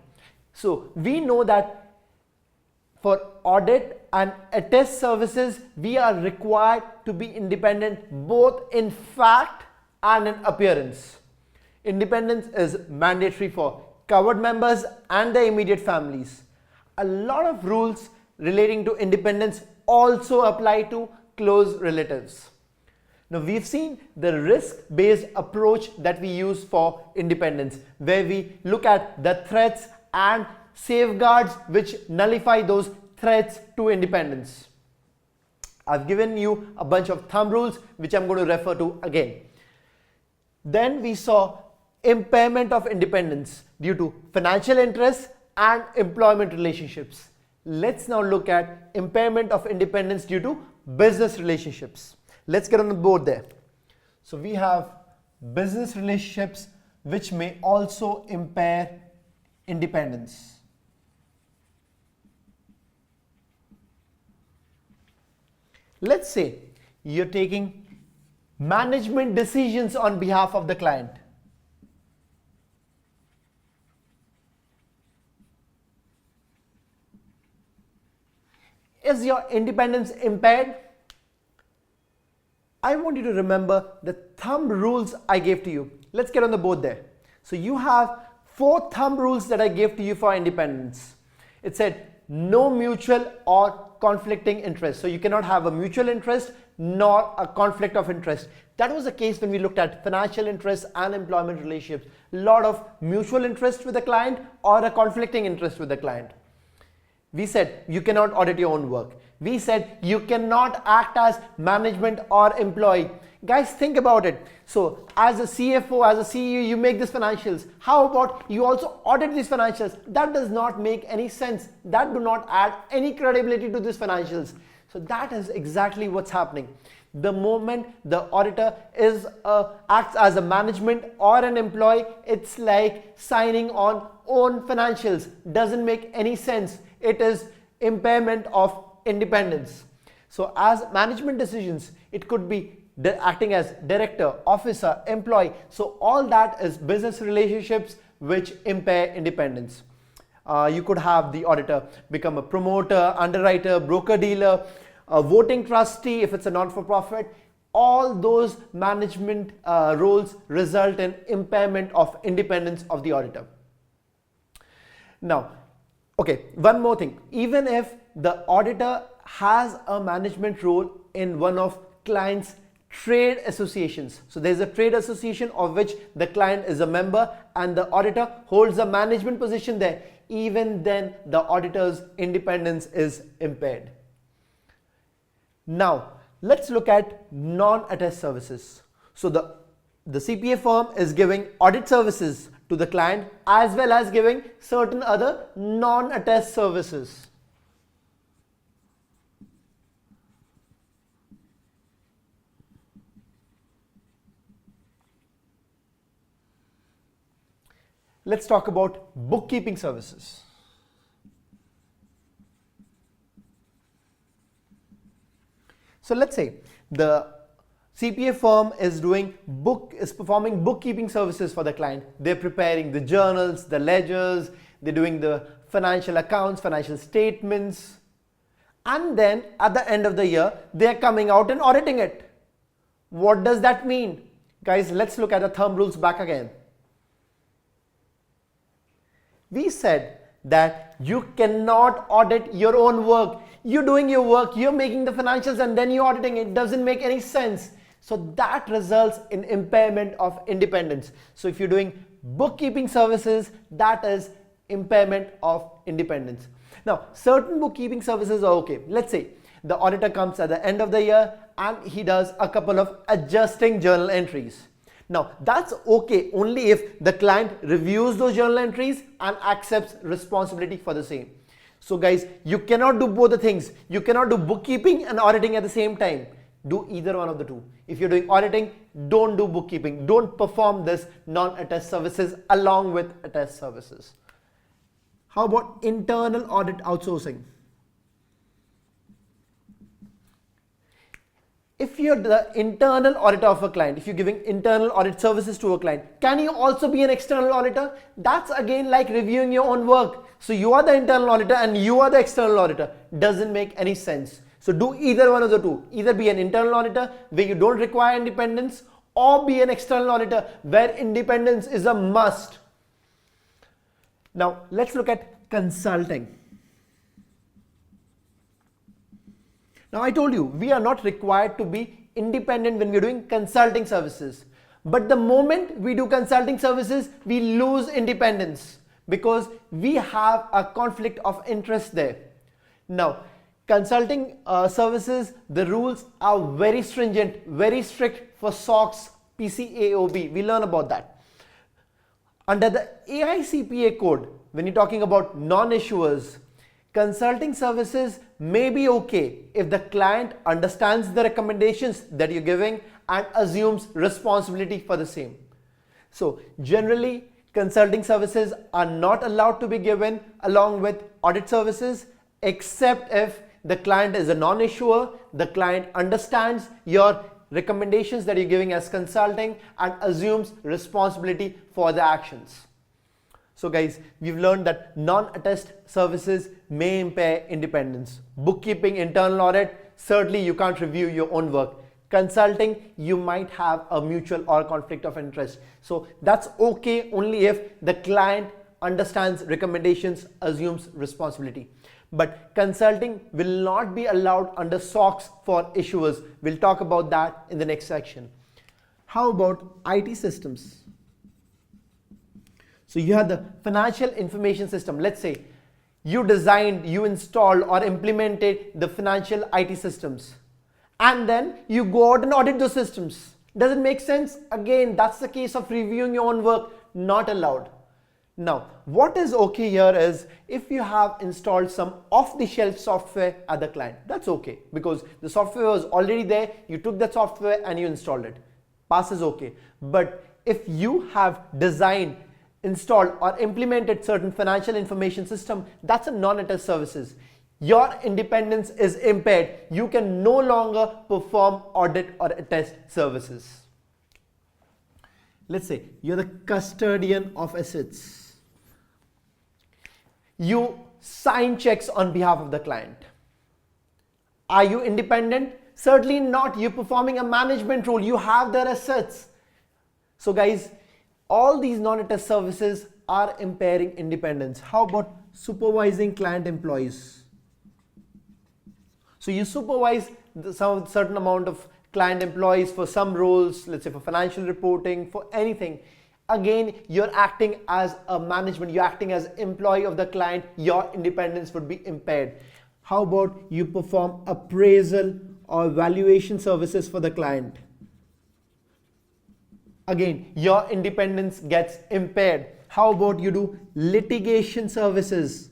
S1: So we know that for audit and attest services, we are required to be independent both in fact and in appearance. Independence is mandatory for covered members and their immediate families. A lot of rules relating to independence also apply to close relatives. Now we've seen the risk-based approach that we use for independence, where we look at the threats and safeguards which nullify those threats to independence. I've given you a bunch of thumb rules which I'm going to refer to again. Then we saw impairment of independence due to financial interests and employment relationships. Let's now look at impairment of independence due to business relationships. Let's get on the board there. So we have business relationships which may also impair independence. Let's say you're taking management decisions on behalf of the client. Is your independence impaired? I want you to remember the thumb rules I gave to you. Let's get on the board there. So you have 4 thumb rules that I gave to you for independence. It said no mutual or conflicting interest. So you cannot have a mutual interest nor a conflict of interest. That was the case when we looked at financial interests and employment relationships. A lot of mutual interest with the client or a conflicting interest with the client. We said you cannot audit your own work. We said you cannot act as management or employee. Guys, think about it. So as a CFO, as a CEO, you make these financials. How about you also audit these financials? That does not make any sense. That do not add any credibility to these financials. So that is exactly what's happening. The moment the auditor acts as a management or an employee, it's like signing on own financials. Doesn't make any sense. It is impairment of independence. So as management decisions, it could be acting as director, officer, employee. So all that is business relationships which impair independence. You could have the auditor become a promoter, underwriter, broker dealer, a voting trustee if it's a non-for-profit. All those management roles result in impairment of independence of the auditor. Now, okay, one more thing. Even if the auditor has a management role in one of client's trade associations. So there's a trade association of which the client is a member and the auditor holds a management position there. Even then the auditor's independence is impaired. Now let's look at non-attest services. So the CPA firm is giving audit services to the client as well as giving certain other non-attest services. Let's talk about bookkeeping services. So let's say the CPA firm is performing bookkeeping services for the client. They're preparing the journals, the ledgers, they're doing the financial accounts, financial statements, and then at the end of the year, they're coming out and auditing it. What does that mean? Guys, let's look at the thumb rules back again. We said that you cannot audit your own work. You're doing your work, you're making the financials and then you're auditing it. Doesn't make any sense. So that results in impairment of independence. So if you're doing bookkeeping services, that is impairment of independence. Now, certain bookkeeping services are okay. Let's say the auditor comes at the end of the year and he does a couple of adjusting journal entries. Now that's okay only if the client reviews those journal entries and accepts responsibility for the same. So guys, you cannot do both the things. You cannot do bookkeeping and auditing at the same time. Do either one of the two. If you're doing auditing, don't do bookkeeping. Don't perform this non-attest services along with attest services. How about internal audit outsourcing? If you're the internal auditor of a client, if you're giving internal audit services to a client, can you also be an external auditor? That's again like reviewing your own work. So you are the internal auditor and you are the external auditor. Doesn't make any sense. So do either one of the two. Either be an internal auditor where you don't require independence, or be an external auditor where independence is a must. Now let's look at consulting. Now I told you we are not required to be independent when we're doing consulting services. But the moment we do consulting services, we lose independence because we have a conflict of interest there. Now, consulting services, the rules are very stringent, very strict for SOX, PCAOB. We learn about that. Under the AICPA code, when you're talking about non-issuers, consulting services may be okay if the client understands the recommendations that you're giving and assumes responsibility for the same. So generally, consulting services are not allowed to be given along with audit services except if the client is a non-issuer, the client understands your recommendations that you're giving as consulting and assumes responsibility for the actions. So guys, we've learned that non-attest services may impair independence. Bookkeeping, internal audit, certainly you can't review your own work. Consulting, you might have a mutual or conflict of interest. So that's okay only if the client understands recommendations, assumes responsibility. But consulting will not be allowed under SOX for issuers. We'll talk about that in the next section. How about IT systems? So you have the financial information system. Let's say you designed, you installed or implemented the financial IT systems, and then you go out and audit those systems. Does it make sense? Again, that's the case of reviewing your own work, not allowed. Now, what is okay here is if you have installed some off-the-shelf software at the client, that's okay because the software was already there, you took that software and you installed it. Pass is okay. But if you have designed, installed or implemented certain financial information system, that's a non-attest services. Your independence is impaired. You can no longer perform audit or attest services. Let's say you're the custodian of assets. You sign checks on behalf of the client. Are you independent? Certainly not. You're performing a management role. You have their assets. So guys, all these non-attest services are impairing independence. How about supervising client employees? So you supervise some certain amount of client employees for some roles, let's say for financial reporting, for anything. Again, you're acting as a management, you're acting as employee of the client, your independence would be impaired. How about you perform appraisal or valuation services for the client? Again, your independence gets impaired. How about you do litigation services?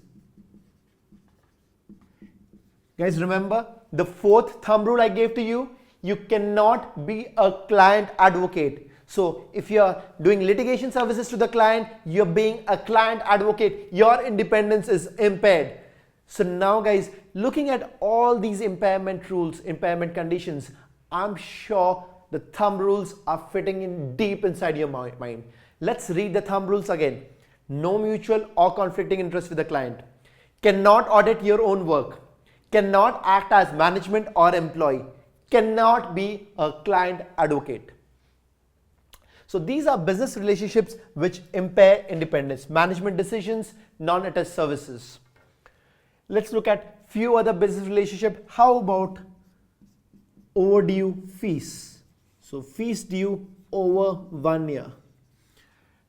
S1: Guys, remember the fourth thumb rule I gave to you? You cannot be a client advocate. So if you're doing litigation services to the client, you're being a client advocate, your independence is impaired. So now guys, looking at all these impairment rules, impairment conditions, I'm sure the thumb rules are fitting in deep inside your mind. Let's read the thumb rules again. No mutual or conflicting interest with the client. Cannot audit your own work. Cannot act as management or employee. Cannot be a client advocate. So these are business relationships which impair independence. Management decisions, non-attest services. Let's look at few other business relationships. How about overdue fees? So fees due over 1 year.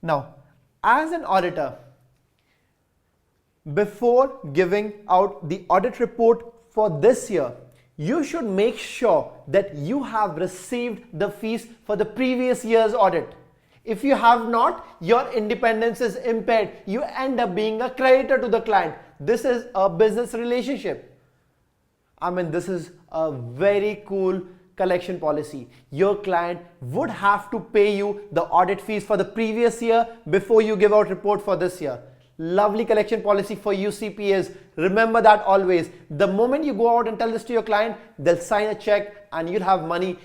S1: Now, as an auditor, before giving out the audit report for this year, you should make sure that you have received the fees for the previous year's audit. If you have not, your independence is impaired. You end up being a creditor to the client. This is a business relationship. I mean, this is a very cool collection policy. Your client would have to pay you the audit fees for the previous year before you give out report for this year. Lovely collection policy for you CPAs. Remember that always. The moment you go out and tell this to your client, they'll sign a check and you'll have money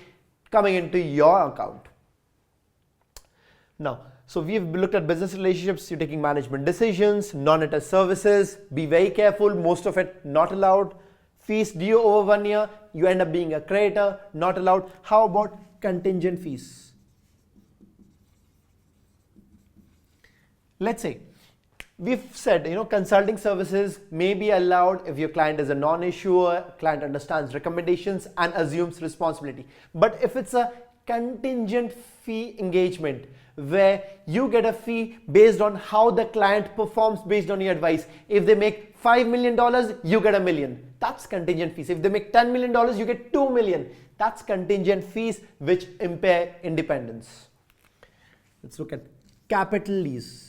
S1: coming into your account. Now, so we've looked at business relationships, you're taking management decisions, non-attest services. Be very careful, most of it not allowed. Fees due over 1 year, you end up being a creditor, not allowed. How about contingent fees? Let's say We've said, consulting services may be allowed if your client is a non-issuer, client understands recommendations and assumes responsibility. But if it's a contingent fee engagement where you get a fee based on how the client performs based on your advice, if they make $5 million, you get $1 million. That's contingent fees. If they make $10 million, you get $2 million. That's contingent fees which impair independence. Let's look at capital lease.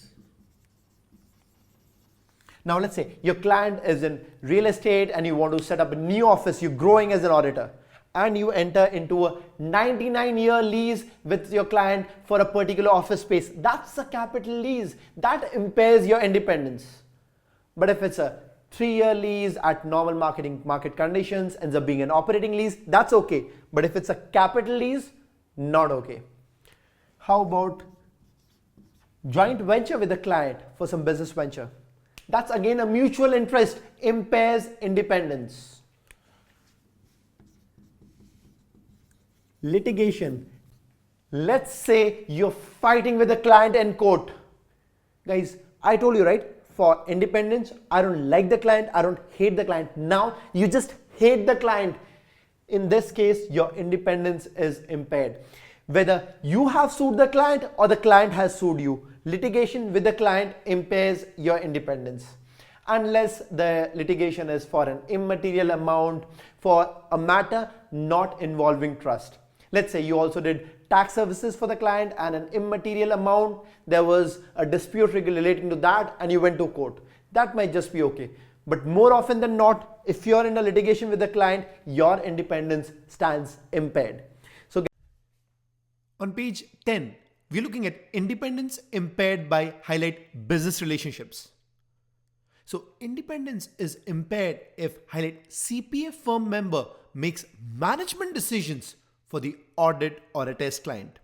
S1: Now let's say your client is in real estate and you want to set up a new office, you're growing as an auditor, and you enter into a 99-year lease with your client for a particular office space. That's a capital lease. That impairs your independence. But if it's a 3-year lease at normal market conditions, ends up being an operating lease, that's okay. But if it's a capital lease, not okay. How about joint venture with a client for some business venture? That's again a mutual interest, impairs independence. Litigation. Let's say you're fighting with a client in court. Guys, I told you, right? For independence, I don't like the client, I don't hate the client. Now you just hate the client. In this case, your independence is impaired. Whether you have sued the client or the client has sued you, litigation with the client impairs your independence. Unless the litigation is for an immaterial amount, for a matter not involving trust. Let's say you also did tax services for the client and an immaterial amount, there was a dispute relating to that and you went to court. That might just be okay. But more often than not, if you're in a litigation with the client, your independence stands impaired. So on page 10, we're looking at independence impaired by highlight business relationships. So independence is impaired if highlight CPA firm member makes management decisions for the audit or a test client.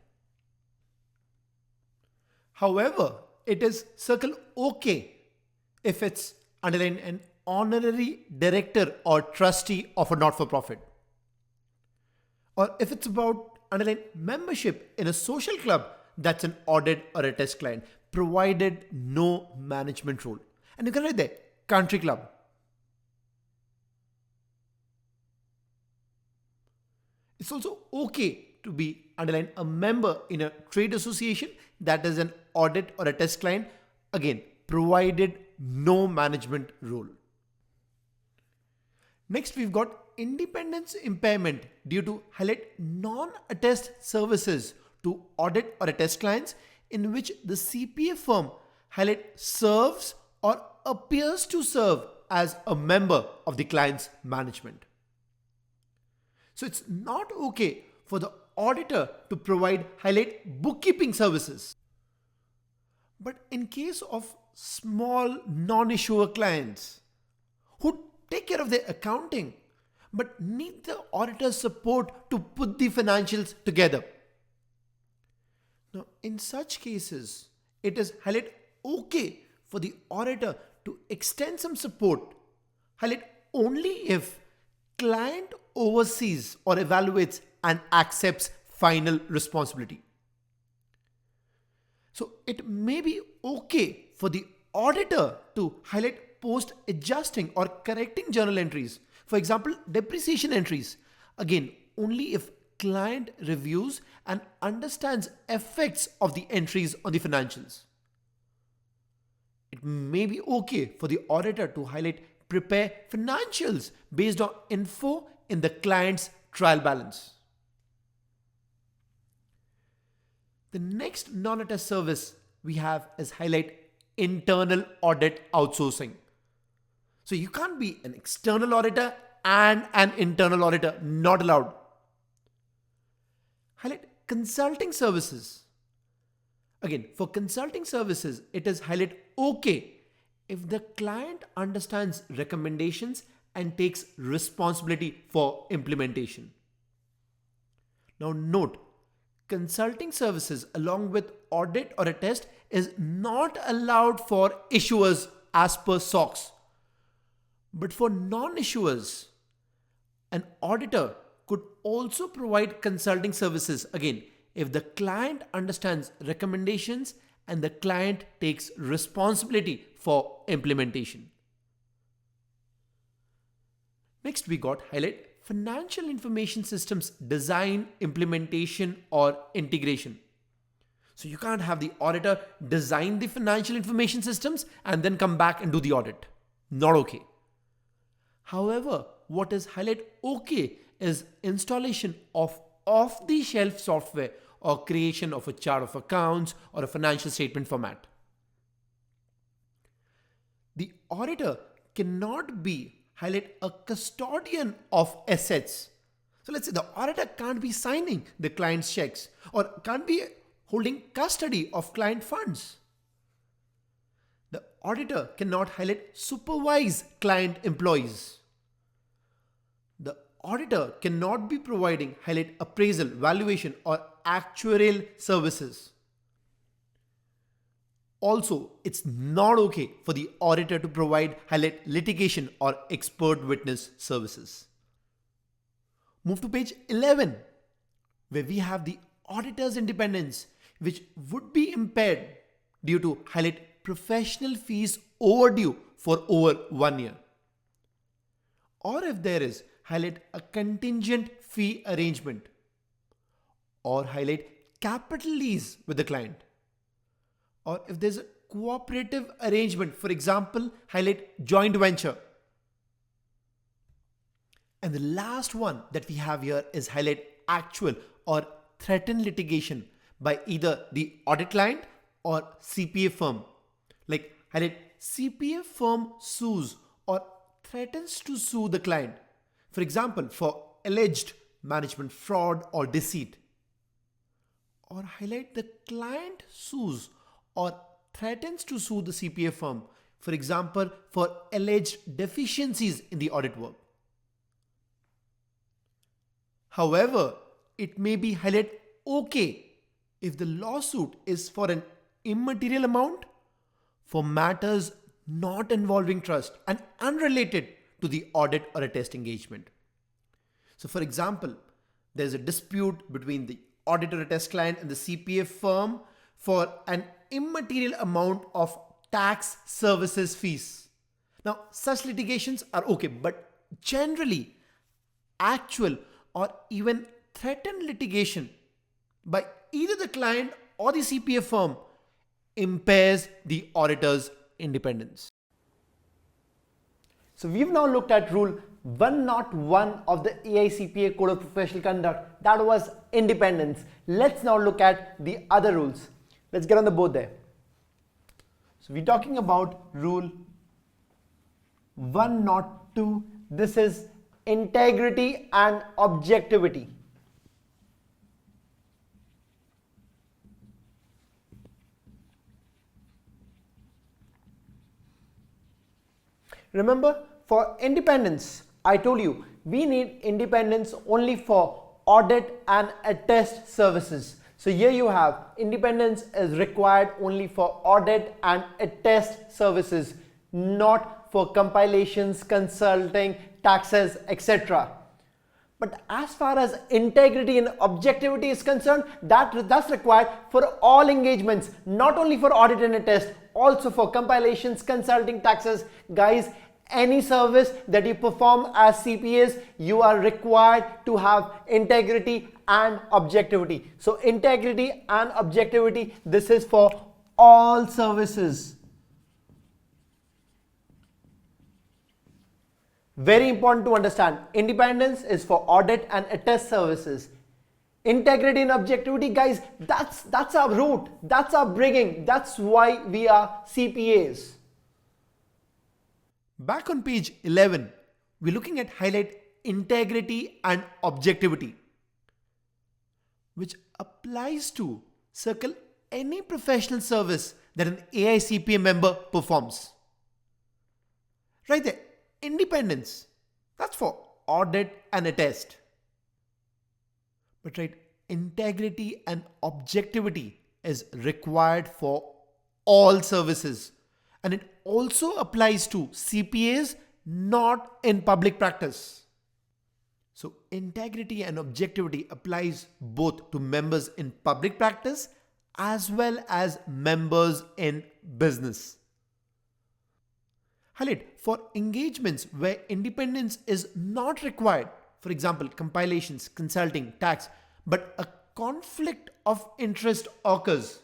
S1: However, it is circle okay if it's underlined an honorary director or trustee of a not-for-profit. Or if it's about underline membership in a social club, that's an audit or a test client, provided no management role. And you can write there, country club. It's also okay to be underline a member in a trade association, that is an audit or a test client, again, provided no management role. Next, we've got independence impairment due to highlight non-attest services to audit or attest clients in which the CPA firm highlight serves or appears to serve as a member of the client's management. So it's not okay for the auditor to provide highlight bookkeeping services. But in case of small non-issuer clients who take care of their accounting but need the auditor's support to put the financials together. Now, in such cases, it is highlight okay for the auditor to extend some support, highlight only if client oversees or evaluates and accepts final responsibility. So it may be okay for the auditor to highlight post adjusting or correcting journal entries. For example, depreciation entries. Again, only if client reviews and understands effects of the entries on the financials. It may be okay for the auditor to highlight prepare financials based on info in the client's trial balance. The next non-attest service we have is highlight internal audit outsourcing. So you can't be an external auditor and an internal auditor, not allowed. Highlight consulting services. Again, for consulting services, it is highlight okay if the client understands recommendations and takes responsibility for implementation. Now note, consulting services along with audit or a test is not allowed for issuers as per SOX. But for non-issuers, an auditor could also provide consulting services, again, if the client understands recommendations
S2: and the client takes responsibility for implementation. Next, we got highlight financial information systems design, implementation, or integration. So you can't have the auditor design the financial information systems and then come back and do the audit. Not okay. However, what is highlight okay is installation of off-the-shelf software or creation of a chart of accounts or a financial statement format. The auditor cannot be highlight a custodian of assets. So let's say the auditor can't be signing the client's checks or can't be holding custody of client funds. The auditor cannot highlight supervise client employees. The auditor cannot be providing highlight appraisal, valuation, or actuarial services. Also, it's not okay for the auditor to provide highlight litigation or expert witness services. Move to page 11, where we have the auditor's independence, which would be impaired due to highlight professional fees overdue for over 1 year. Or if there is highlight a contingent fee arrangement or highlight capital lease with the client. Or if there's a cooperative arrangement, for example, highlight joint venture. And the last one that we have here is highlight actual or threatened litigation by either the audit client or CPA firm. Like highlight CPA firm sues or threatens to sue the client. For example, for alleged management fraud or deceit. Or highlight the client sues or threatens to sue the CPA firm, for example, for alleged deficiencies in the audit work. However, it may be highlighted okay if the lawsuit is for an immaterial amount, for matters not involving trust and unrelated to the audit or a test engagement. So for example, there's a dispute between the auditor or test client and the CPA firm for an immaterial amount of tax services fees. Now, such litigations are okay, but generally, actual or even threatened litigation by either the client or the CPA firm impairs the auditor's independence.
S1: So we've now looked at rule 101 of the AICPA Code of Professional Conduct. That was independence. Let's now look at the other rules. Let's get on the board there. So we're talking about rule 102. This is integrity and objectivity. Remember, for independence, I told you we need independence only for audit and attest services. So here you have independence is required only for audit and attest services, not for compilations, consulting, taxes, etc. But as far as integrity and objectivity is concerned, that's required for all engagements, not only for audit and attest, also for compilations, consulting, taxes. Guys, any service that you perform as CPAs, you are required to have integrity and objectivity. So integrity and objectivity, this is for all services. Very important to understand. Independence is for audit and attest services. Integrity and objectivity, guys, that's our root, that's our bringing, that's why we are CPAs.
S2: Back on page 11, we're looking at highlight integrity and objectivity, which applies to circle any professional service that an AICPA member performs. Right there, independence, that's for audit and attest. But right, integrity and objectivity is required for all services. And it also applies to CPAs not in public practice. So integrity and objectivity applies both to members in public practice as well as members in business. Highlight for engagements where independence is not required, for example, compilations, consulting, tax, but a conflict of interest occurs.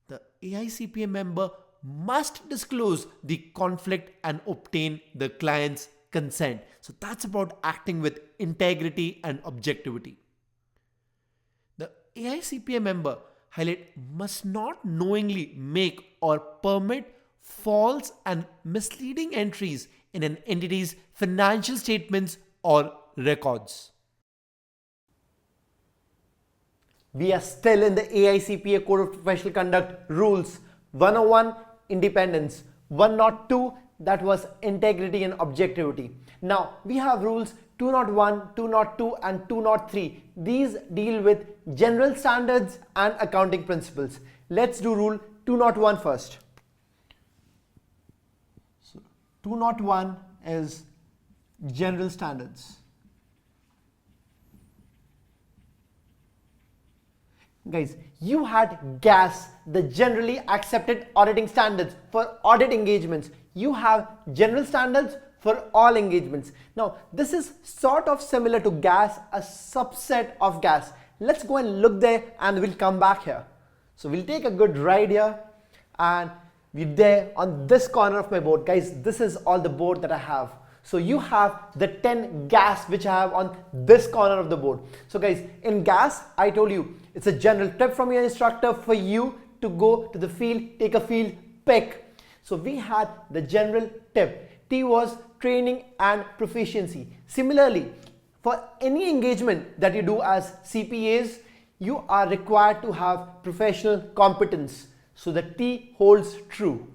S2: The AICPA member must disclose the conflict and obtain the client's consent. So that's about acting with integrity and objectivity. The AICPA member highlight must not knowingly make or permit false and misleading entries in an entity's financial statements or records.
S1: We are still in the AICPA Code of Professional Conduct rules. 101, independence. 102, that was integrity and objectivity. Now we have rules 201, 202 and 203. These deal with general standards and accounting principles. Let's do rule 201 first. So 201 is general standards. Guys, you had GAS, the generally accepted auditing standards for audit engagements. You have general standards for all engagements. Now, this is sort of similar to GAS, a subset of GAS. Let's go and look there and we'll come back here. So we'll take a good ride here and we're there on this corner of my board. Guys, this is all the board that I have. So you have the 10 GAS which I have on this corner of the board. So guys, in GAS, I told you, it's a general tip from your instructor for you to go to the field, take a field pick. So we had the general tip. T was training and proficiency. Similarly, for any engagement that you do as CPAs, you are required to have professional competence. So the T holds true.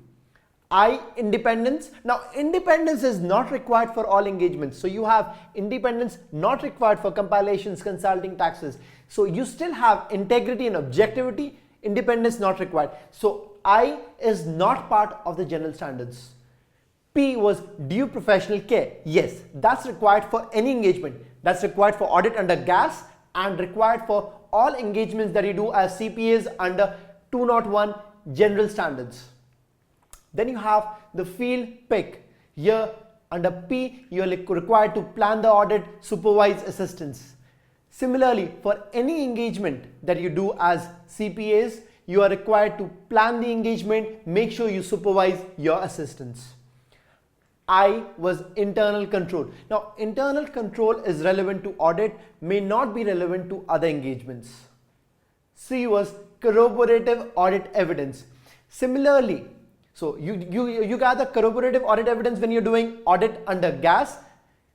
S1: I, independence. Now independence is not required for all engagements. So you have independence not required for compilations, consulting, taxes. So you still have integrity and objectivity, independence not required. So I is not part of the general standards. P was due professional care. Yes, that's required for any engagement. That's required for audit under GAS and required for all engagements that you do as CPAs under 201 general standards. Then you have the field pick. Here under P, you are required to plan the audit, supervise assistance. Similarly, for any engagement that you do as CPAs, you are required to plan the engagement, make sure you supervise your assistants. I was internal control. Now, internal control is relevant to audit, may not be relevant to other engagements. C was corroborative audit evidence. Similarly, so you gather corroborative audit evidence when you're doing audit under GAS.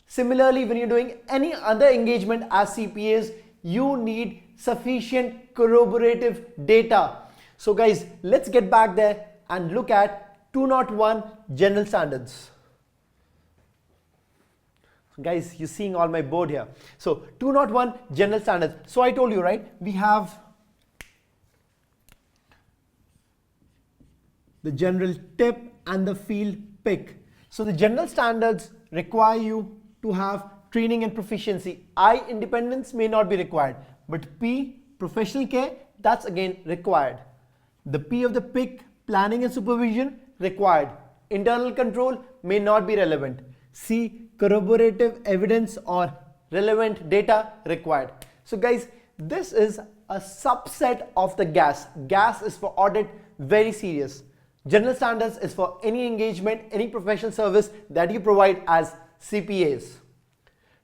S1: Similarly, when you're doing any other engagement as CPAs, you need sufficient corroborative data. So guys, let's get back there and look at 201 general standards. So guys, you're seeing all my board here. So 201 general standards. So I told you, right, we have the general tip and the field pick. So the general standards require you to have training and proficiency. I, independence may not be required, but P, professional care, that's again required. The P of the pick, planning and supervision, required. Internal control may not be relevant. C, corroborative evidence or relevant data required. So guys, this is a subset of the GAS. GAS is for audit, very serious. General standards is for any engagement, any professional service that you provide as CPAs.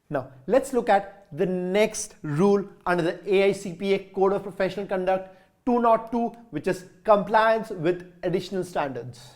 S1: Now, let's look at the next rule under the AICPA Code of Professional Conduct 202, which is compliance with additional standards.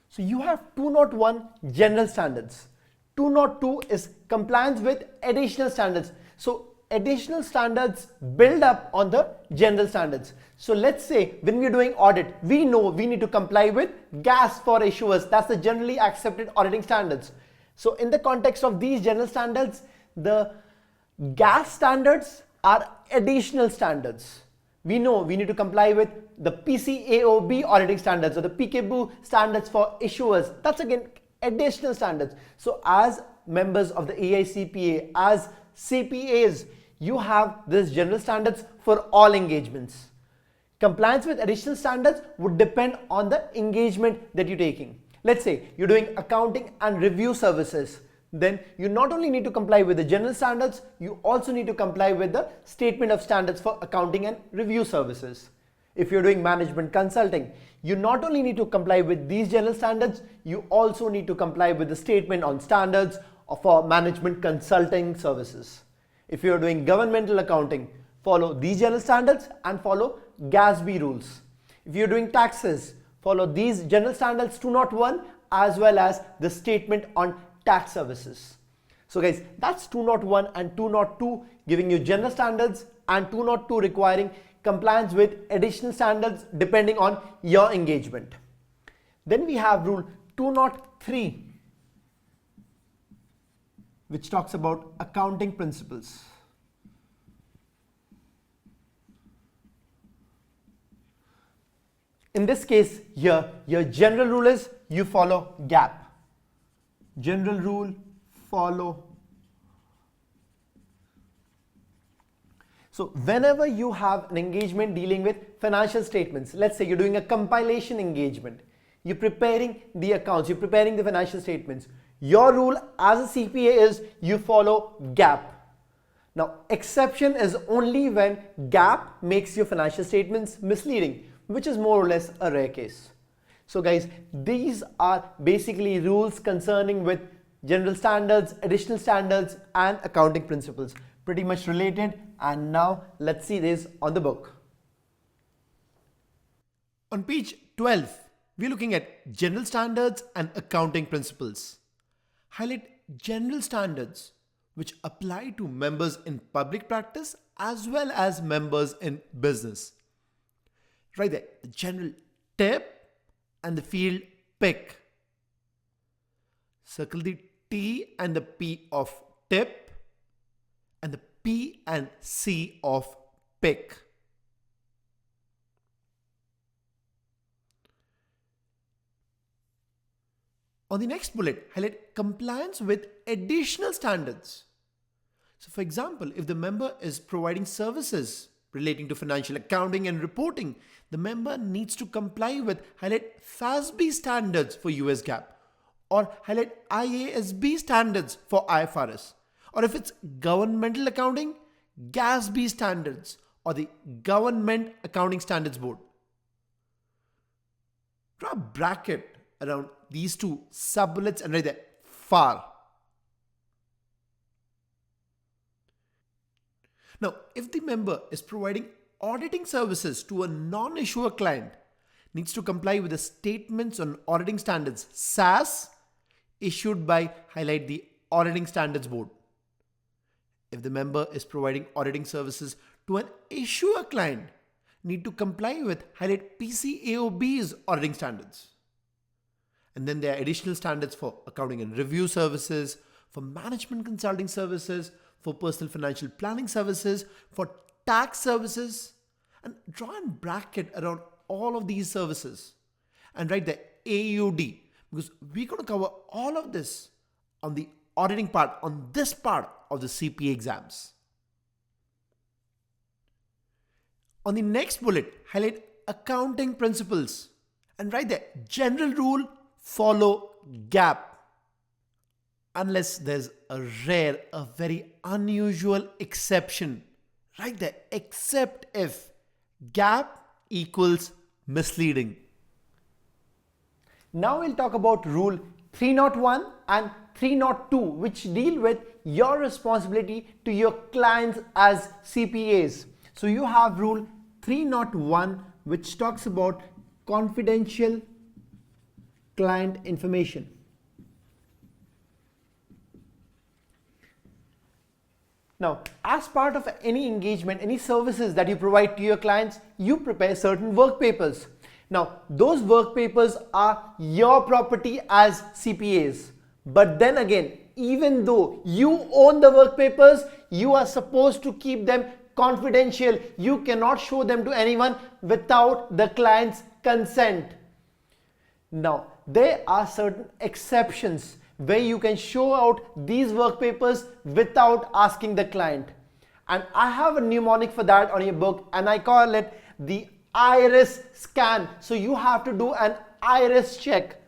S1: So you have 201 general standards. 202 is compliance with additional standards. So additional standards build up on the general standards. So let's say when we're doing audit, we know we need to comply with GAS for issuers. That's the generally accepted auditing standards. So in the context of these general standards, the GAS standards are additional standards. We know we need to comply with the PCAOB auditing standards or the PKBOO standards for issuers. That's again additional standards. So as members of the AICPA, as CPAs, you have these general standards for all engagements. Compliance with additional standards would depend on the engagement that you're taking. Let's say you're doing accounting and review services. Then you not only need to comply with the general standards, you also need to comply with the statement of standards for accounting and review services. If you're doing management consulting, you not only need to comply with these general standards, you also need to comply with the statement on standards for management consulting services. If you're doing governmental accounting, follow these general standards and follow GASB rules. If you're doing taxes, follow these general standards 201 as well as the statement on tax services. So guys, that's 201 and 202 giving you general standards and 202 requiring compliance with additional standards depending on your engagement. Then we have rule 203 which talks about accounting principles. In this case here, your general rule is you follow GAAP. General rule, follow. So whenever you have an engagement dealing with financial statements, let's say you're doing a compilation engagement, you're preparing the accounts, you're preparing the financial statements, your rule as a CPA is you follow GAAP. Now exception is only when GAAP makes your financial statements misleading, which is more or less a rare case. So guys, these are basically rules concerning with general standards, additional standards and accounting principles. Pretty much related. And now let's see this on the book.
S2: On page 12, we're looking at general standards and accounting principles. Highlight general standards which apply to members in public practice as well as members in business. Right there, the general tip and the field pick. Circle the T and the P of tip and the P and C of pick. On the next bullet, highlight compliance with additional standards. So for example, if the member is providing services relating to financial accounting and reporting, the member needs to comply with highlight FASB standards for US GAAP or highlight IASB standards for IFRS. Or if it's governmental accounting, GASB standards or the Government Accounting Standards Board. Draw a bracket around these two sub-bullets and write there, FAR. Now, if the member is providing auditing services to a non-issuer client, needs to comply with the statements on auditing standards SAS issued by highlight the Auditing Standards Board. If the member is providing auditing services to an issuer client, need to comply with highlight PCAOB's auditing standards. And then there are additional standards for accounting and review services, for management consulting services, for personal financial planning services, for tax services, and draw a bracket around all of these services and write the AUD because we're going to cover all of this on the auditing part, on this part of the CPA exams. On the next bullet, highlight accounting principles and write the general rule, follow GAAP. Unless there's a rare, a very unusual exception, right there, except if GAAP equals misleading.
S1: Now we'll talk about rule 301 and 302 which deal with your responsibility to your clients as CPAs. So you have rule 301 which talks about confidential client information. Now, as part of any engagement, any services that you provide to your clients, you prepare certain work papers. Now, those work papers are your property as CPAs. But then again, even though you own the work papers, you are supposed to keep them confidential. You cannot show them to anyone without the client's consent. Now, there are certain exceptions where you can show out these work papers without asking the client. And I have a mnemonic for that on your book, and I call it the iris scan. So you have to do an iris check.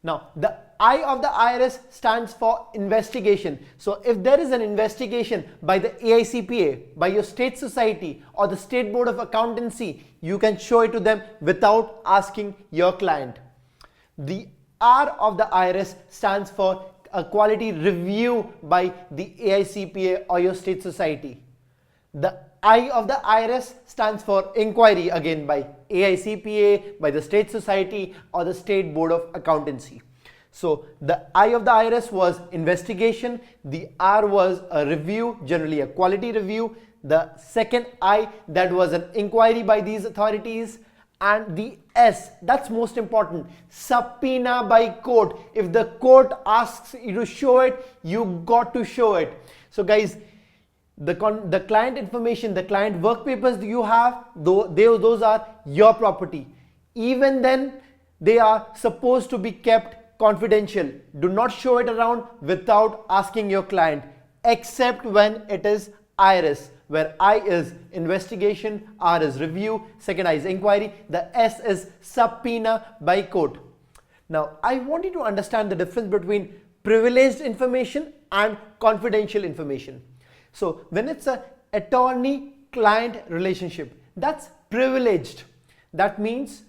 S1: Now, the I of the iris stands for investigation. So if there is an investigation by the AICPA, by your state society or the State Board of Accountancy, you can show it to them without asking your client. The R of the iris stands for a quality review by the AICPA or your state society. The I of the iris stands for inquiry, again by AICPA, by the state society or the State Board of Accountancy. So the I of the iris was investigation, the R was a review, generally a quality review, the second I, that was an inquiry by these authorities, and the S, that's most important, subpoena by court. If the court asks you to show it, you got to show it. So guys, the client information, the client work papers you have, those are your property. Even then, they are supposed to be kept confidential. Do not show it around without asking your client, except when it is iris, where I is investigation, R is review, second I is inquiry, the S is subpoena by court. Now, I want you to understand the difference between privileged information and confidential information. So when it's an attorney-client relationship, that's privileged. That means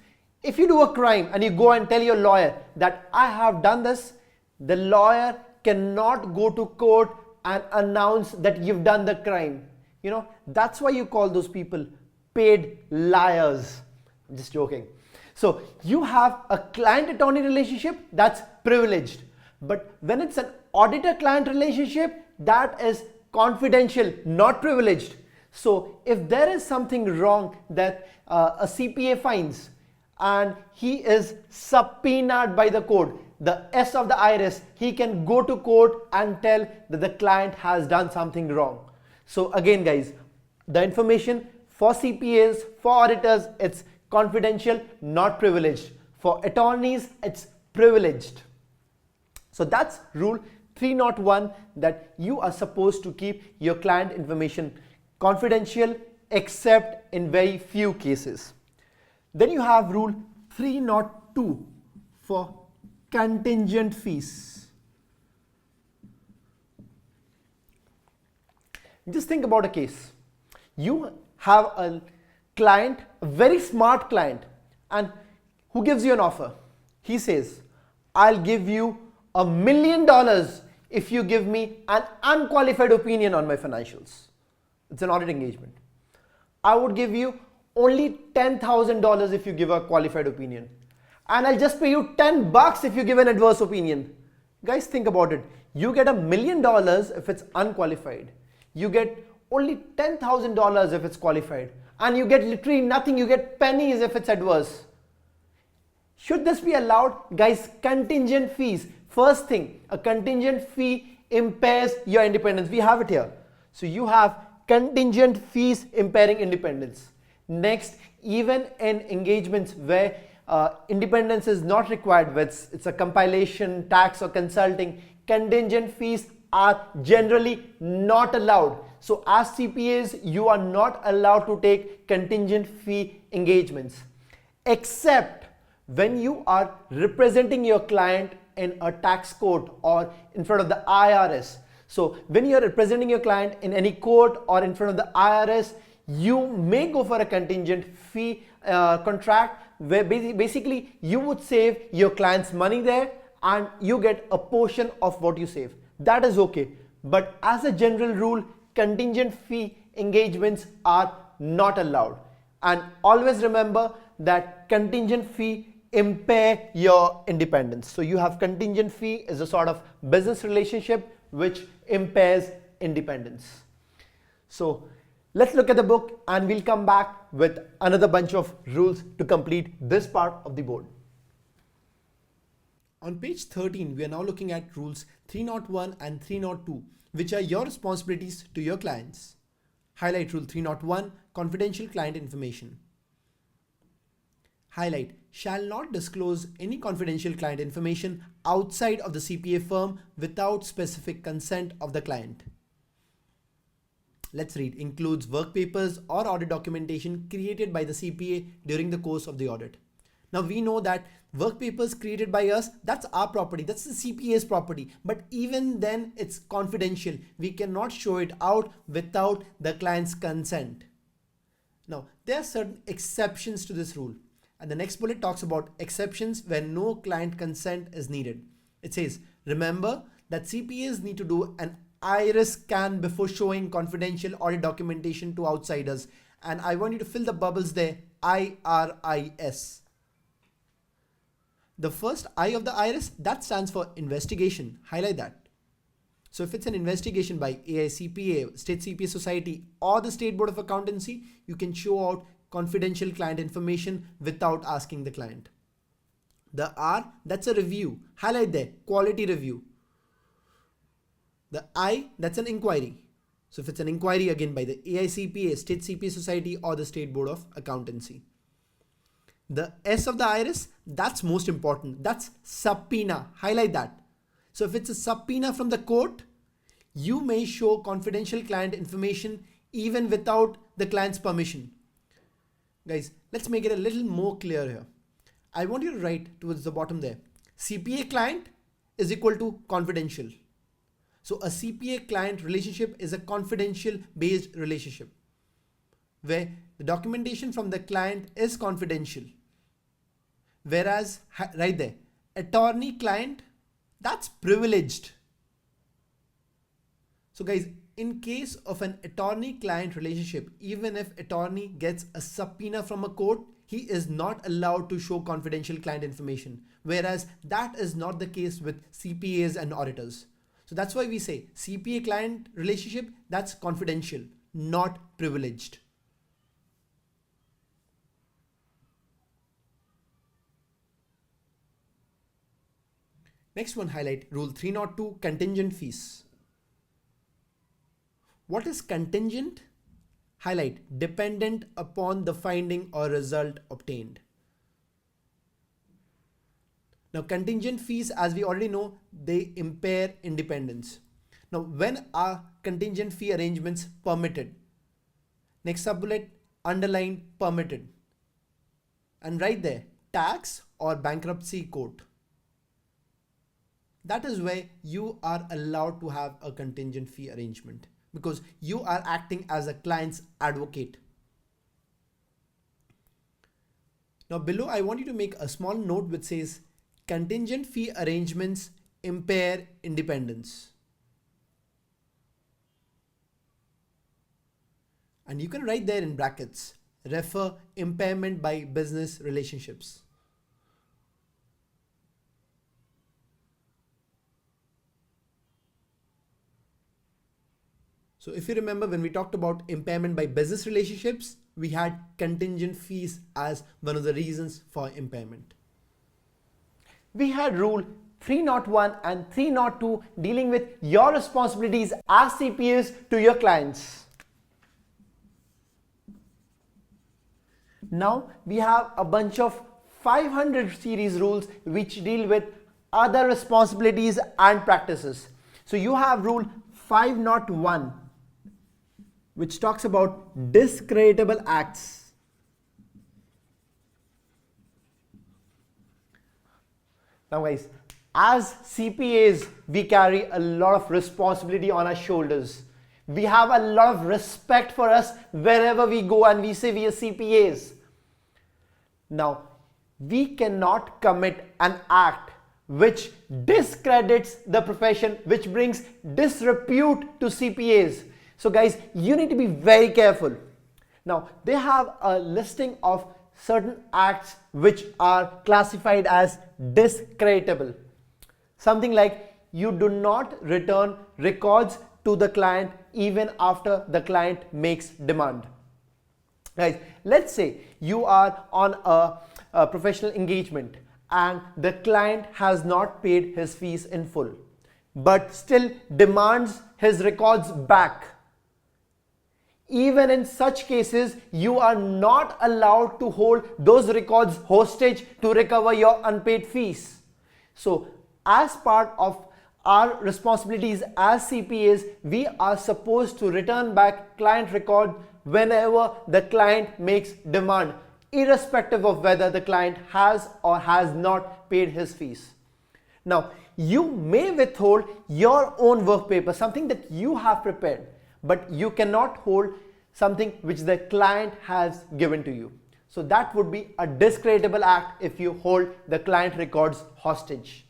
S1: if you do a crime and you go and tell your lawyer that I have done this, the lawyer cannot go to court and announce that you've done the crime. You know, that's why you call those people paid liars. I'm just joking. So you have a client-attorney relationship, that's privileged. But when it's an auditor-client relationship, that is confidential, not privileged. So if there is something wrong that a CPA finds and he is subpoenaed by the court, the S of the iris, he can go to court and tell that the client has done something wrong. So again guys, the information for CPAs, for auditors, it's confidential, not privileged. For attorneys, it's privileged. So that's rule 301, that you are supposed to keep your client information confidential except in very few cases. Then you have rule 302 for contingent fees. Just think about a case. You have a client, a very smart client, and who gives you an offer? He says, I'll give you $1 million if you give me an unqualified opinion on my financials. It's an audit engagement. I would give you only $10,000 if you give a qualified opinion. And I'll just pay you $10 if you give an adverse opinion. Guys, think about it. You get $1 million if it's unqualified. You get only $10,000 if it's qualified. And you get literally nothing. You get pennies if it's adverse. Should this be allowed? Guys, contingent fees. First thing, a contingent fee impairs your independence. We have it here. So you have contingent fees impairing independence. Next, even in engagements where independence is not required, where it's a compilation, tax or consulting, contingent fees are generally not allowed. So as CPAs, you are not allowed to take contingent fee engagements, except when you are representing your client in a tax court or in front of the IRS. So when you are representing your client in any court or in front of the IRS, you may go for a contingent fee contract where basically you would save your client's money there and you get a portion of what you save. That is okay. But as a general rule, contingent fee engagements are not allowed. And always remember that contingent fee impair your independence. So you have contingent fee is a sort of business relationship which impairs independence. So let's look at the book and we'll come back with another bunch of rules to complete this part of the board.
S2: On page 13, we are now looking at rules 301 and 302, which are your responsibilities to your clients. Highlight rule 301, confidential client information. Highlight, shall not disclose any confidential client information outside of the CPA firm without specific consent of the client. Let's read, includes work papers or audit documentation created by the CPA during the course of the audit. Now we know that work papers created by us, that's our property, that's the CPA's property, but even then it's confidential. We cannot show it out without the client's consent. Now there are certain exceptions to this rule, and the next bullet talks about exceptions when no client consent is needed. It says, remember that CPAs need to do an iris scan before showing confidential audit documentation to outsiders, and I want you to fill the bubbles there, IRIS. The first I of the iris, that stands for investigation. Highlight that. So if it's an investigation by AICPA, State CPA Society, or the State Board of Accountancy, you can show out confidential client information without asking the client. The R, that's a review. Highlight there, quality review. The I, that's an inquiry. So if it's an inquiry, again by the AICPA, State CPA Society, or the State Board of Accountancy. The S of the iris, that's most important. That's subpoena. Highlight that. So if it's a subpoena from the court, you may show confidential client information even without the client's permission. Guys, let's make it a little more clear here. I want you to write towards the bottom there. CPA client is equal to confidential. So a CPA client relationship is a confidential based relationship where the documentation from the client is confidential. Whereas right there, attorney client, that's privileged. So guys, in case of an attorney client relationship, even if attorney gets a subpoena from a court, he is not allowed to show confidential client information. Whereas that is not the case with CPAs and auditors. So that's why we say CPA client relationship, that's confidential, not privileged. Next one, highlight rule 302, contingent fees. What is contingent? Highlight, dependent upon the finding or result obtained. Now contingent fees, as we already know, they impair independence. Now when are contingent fee arrangements permitted? Next sub-bullet, underline permitted. And right there, tax or bankruptcy court. That is where you are allowed to have a contingent fee arrangement because you are acting as a client's advocate. Now below, I want you to make a small note which says contingent fee arrangements impair independence. And you can write there in brackets, refer impairment by business relationships. So if you remember, when we talked about impairment by business relationships, we had contingent fees as one of the reasons for impairment.
S1: We had rule 301 and 302 dealing with your responsibilities as CPAs to your clients. Now we have a bunch of 500 series rules which deal with other responsibilities and practices. So you have rule 501, which talks about discreditable acts. Now guys, as CPAs, we carry a lot of responsibility on our shoulders. We have a lot of respect for us wherever we go and we say we are CPAs. Now, we cannot commit an act which discredits the profession, which brings disrepute to CPAs. So guys, you need to be very careful. Now, they have a listing of certain acts which are classified as discreditable. Something like you do not return records to the client even after the client makes demand. Guys, let's say you are on a professional engagement and the client has not paid his fees in full, but still demands his records back. Even in such cases, you are not allowed to hold those records hostage to recover your unpaid fees. So, as part of our responsibilities as CPAs, we are supposed to return back client record whenever the client makes demand, irrespective of whether the client has or has not paid his fees. Now, you may withhold your own work paper, something that you have prepared, but you cannot hold something which the client has given to you. So that would be a discreditable act if you hold the client records hostage.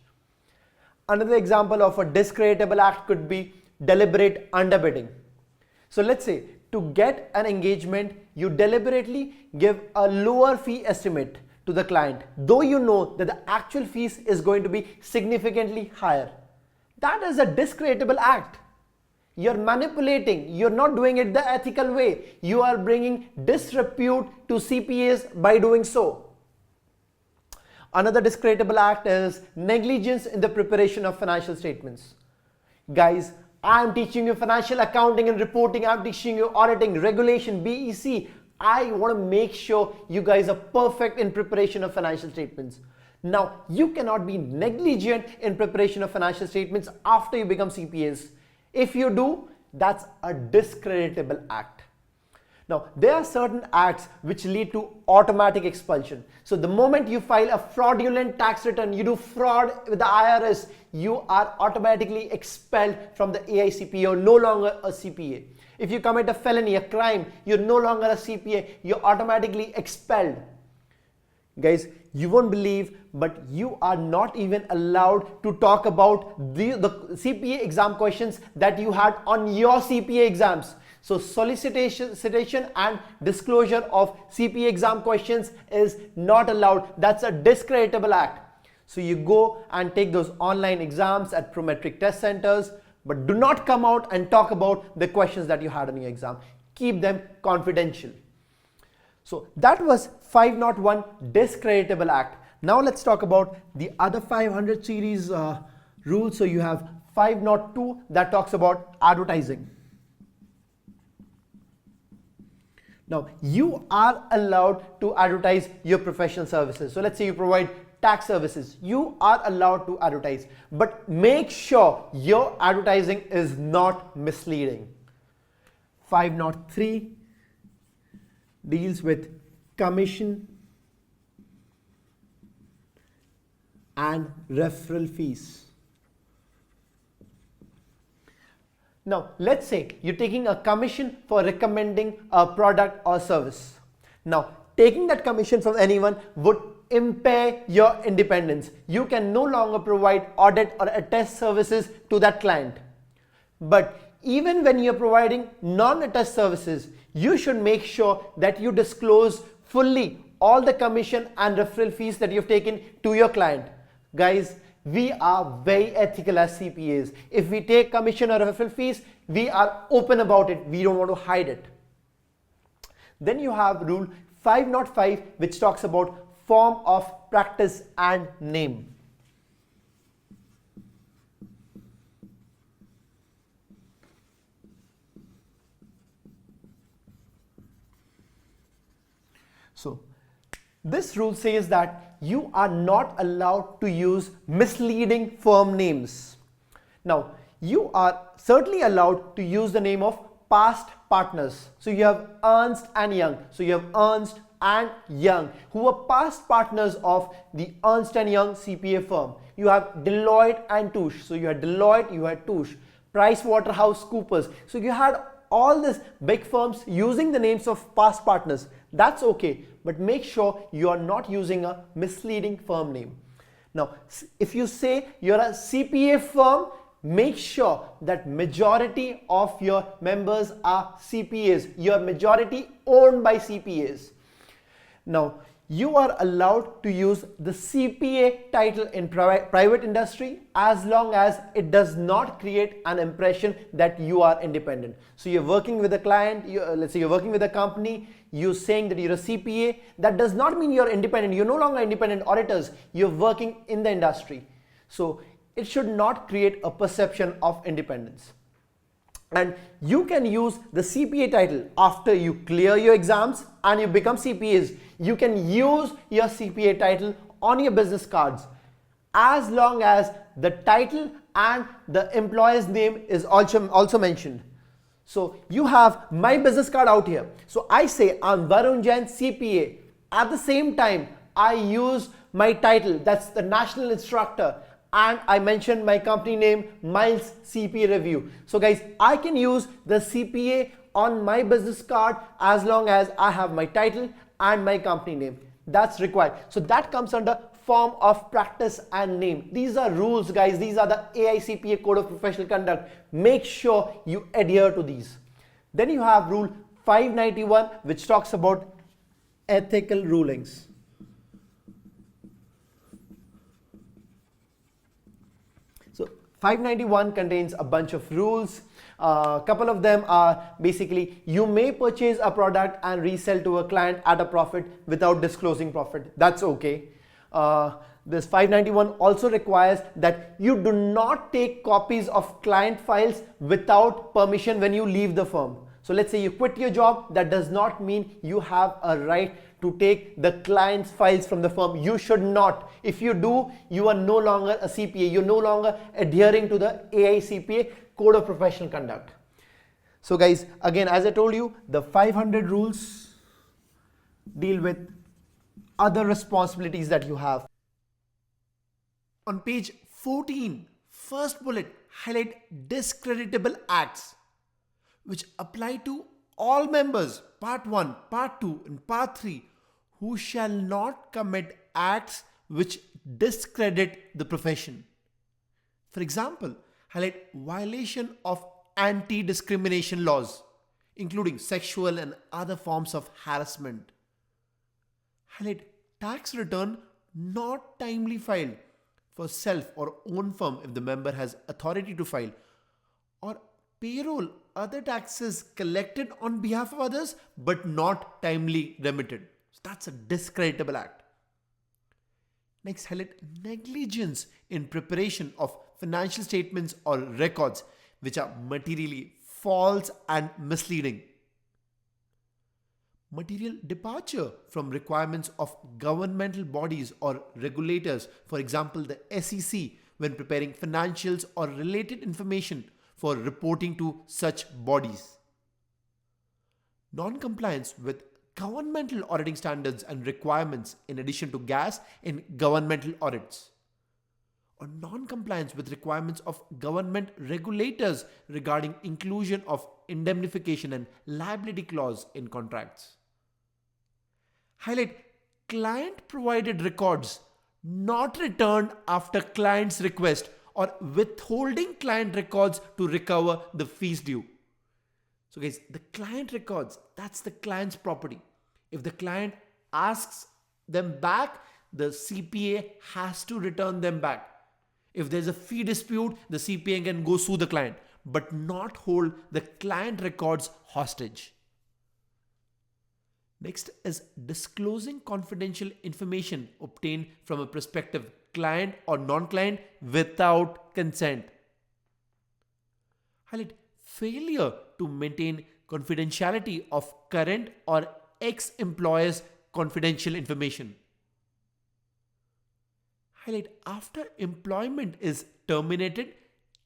S1: Another example of a discreditable act could be deliberate underbidding. So let's say to get an engagement, you deliberately give a lower fee estimate to the client, though you know that the actual fees is going to be significantly higher. That is a discreditable act. You're manipulating, you're not doing it the ethical way. You are bringing disrepute to CPAs by doing so. Another discreditable act is negligence in the preparation of financial statements. Guys, I'm teaching you financial accounting and reporting, I'm teaching you auditing, regulation, BEC. I want to make sure you guys are perfect in preparation of financial statements. Now, you cannot be negligent in preparation of financial statements after you become CPAs. If you do, that's a discreditable act. Now, there are certain acts which lead to automatic expulsion. So the moment you file a fraudulent tax return, you do fraud with the IRS, you are automatically expelled from the AICPA. You're no longer a CPA. If you commit a felony, a crime, you're no longer a CPA, you're automatically expelled. Guys, you won't believe, but you are not even allowed to talk about the CPA exam questions that you had on your CPA exams. So solicitation and disclosure of CPA exam questions is not allowed. That's a discreditable act. So you go and take those online exams at Prometric test centers, but do not come out and talk about the questions that you had on your exam. Keep them confidential. So that was 501 discreditable act. Now let's talk about the other 500 series rules. So you have 502 that talks about advertising. Now you are allowed to advertise your professional services. So let's say you provide tax services. You are allowed to advertise, but make sure your advertising is not misleading. 503 deals with commission and referral fees. Now, let's say you're taking a commission for recommending a product or service. Now, taking that commission from anyone would impair your independence. You can no longer provide audit or attest services to that client. But even when you're providing non-attest services, you should make sure that you disclose fully all the commission and referral fees that you've taken to your client. Guys, we are very ethical as CPAs. If we take commission or referral fees, we are open about it. We don't want to hide it. Then you have rule 505, which talks about form of practice and name. So this rule says that you are not allowed to use misleading firm names. Now, you are certainly allowed to use the name of past partners. So you have Ernst and Young. So you have Ernst and Young, who were past partners of the Ernst and Young CPA firm. You have Deloitte and Touche. So you had Deloitte, you had Touche, PricewaterhouseCoopers. So you had all these big firms using the names of past partners. That's okay, but make sure you are not using a misleading firm name. Now, if you say you're a CPA firm, make sure that majority of your members are CPAs. You're majority owned by CPAs. Now, you are allowed to use the CPA title in private industry as long as it does not create an impression that you are independent. So you're working with a client, let's say you're working with a company, you saying that you're a CPA. That does not mean you're independent. You're no longer independent auditors. You're working in the industry. So it should not create a perception of independence. And you can use the CPA title after you clear your exams and you become CPAs. You can use your CPA title on your business cards as long as the title and the employer's name is also mentioned. So you have my business card out here. So I say I'm Varun Jain CPA. At the same time, I use my title, that's the National Instructor, and I mentioned my company name, Miles CPA Review. So guys, I can use the CPA on my business card as long as I have my title and my company name. That's required. So that comes under form of practice and name. These are rules, guys. These are the AICPA Code of Professional Conduct. Make sure you adhere to these. Then you have rule 591, which talks about ethical rulings. So 591 contains a bunch of rules. A couple of them are basically, you may purchase a product and resell to a client at a profit without disclosing profit. That's okay. This 591 also requires that you do not take copies of client files without permission when you leave the firm. So let's say you quit your job, that does not mean you have a right to take the client's files from the firm. You should not. If you do, you are no longer a CPA. You're no longer adhering to the AICPA Code of Professional Conduct. So guys, again, as I told you, the 500 rules deal with other responsibilities that you have.
S2: On page 14, first bullet, highlight discreditable acts which apply to all members, part 1, part 2 and part 3, who shall not commit acts which discredit the profession. For example, highlight violation of anti-discrimination laws, including sexual and other forms of harassment. Highlight tax return not timely filed for self or own firm if the member has authority to file, or payroll, other taxes collected on behalf of others but not timely remitted. So that's a discreditable act. Next, highlight negligence in preparation of financial statements or records which are materially false and misleading. Material departure from requirements of governmental bodies or regulators, for example the SEC, when preparing financials or related information for reporting to such bodies. Non-compliance with governmental auditing standards and requirements in addition to gas in governmental audits. Or non-compliance with requirements of government regulators regarding inclusion of indemnification and liability clause in contracts. Highlight client provided records not returned after client's request or withholding client records to recover the fees due. So guys, the client records, that's the client's property. If the client asks them back, the CPA has to return them back. If there's a fee dispute, the CPA can go sue the client, but not hold the client records hostage. Next is disclosing confidential information obtained from a prospective client or non-client without consent. Highlight failure to maintain confidentiality of current or ex-employer's confidential information. Highlight after employment is terminated,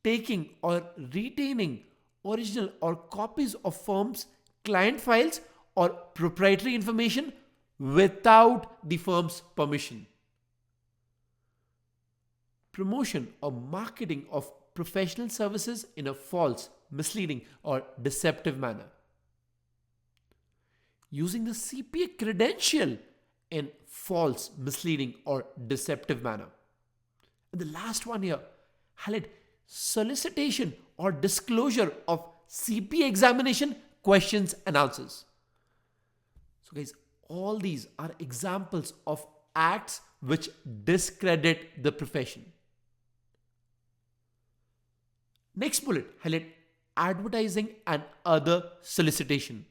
S2: taking or retaining original or copies of firm's client files or proprietary information without the firm's permission. Promotion or marketing of professional services in a false, misleading or deceptive manner. Using the CPA credential in false, misleading or deceptive manner. And the last one here, highlight solicitation or disclosure of CPA examination questions and answers. So guys, all these are examples of acts which discredit the profession. Next bullet, highlight advertising and other solicitation.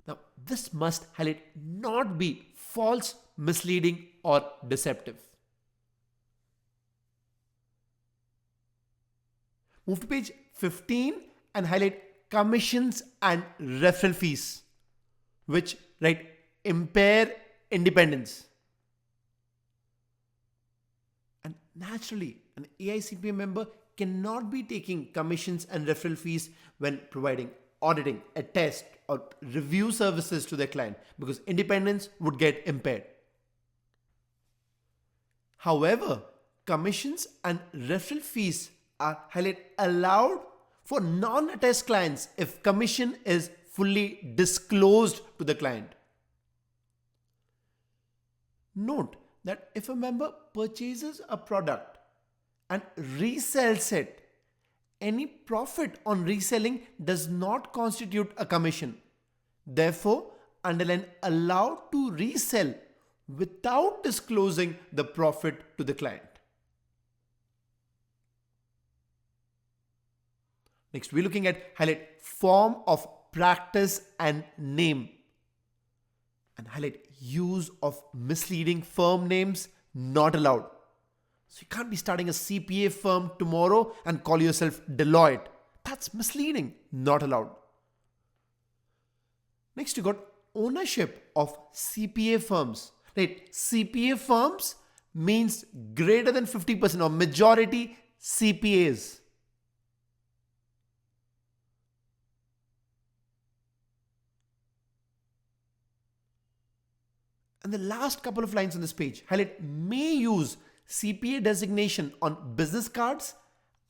S2: Now, this must highlight not be false, misleading, or deceptive. Move to page 15 and highlight commissions and referral fees, which impair independence. And naturally, an AICPA member cannot be taking commissions and referral fees when providing auditing, attest, or review services to their client, because independence would get impaired. However, commissions and referral fees are allowed for non-attest clients if commission is fully disclosed to the client. Note that if a member purchases a product and resells it, any profit on reselling does not constitute a commission. Therefore, underline allowed to resell without disclosing the profit to the client. Next, we're looking at highlight form of practice and name. And highlight use of misleading firm names not allowed. So you can't be starting a CPA firm tomorrow and call yourself Deloitte. That's misleading, not allowed. Next, you got ownership of CPA firms. CPA firms means greater than 50% or majority CPAs. And the last couple of lines on this page, highlight may use CPA designation on business cards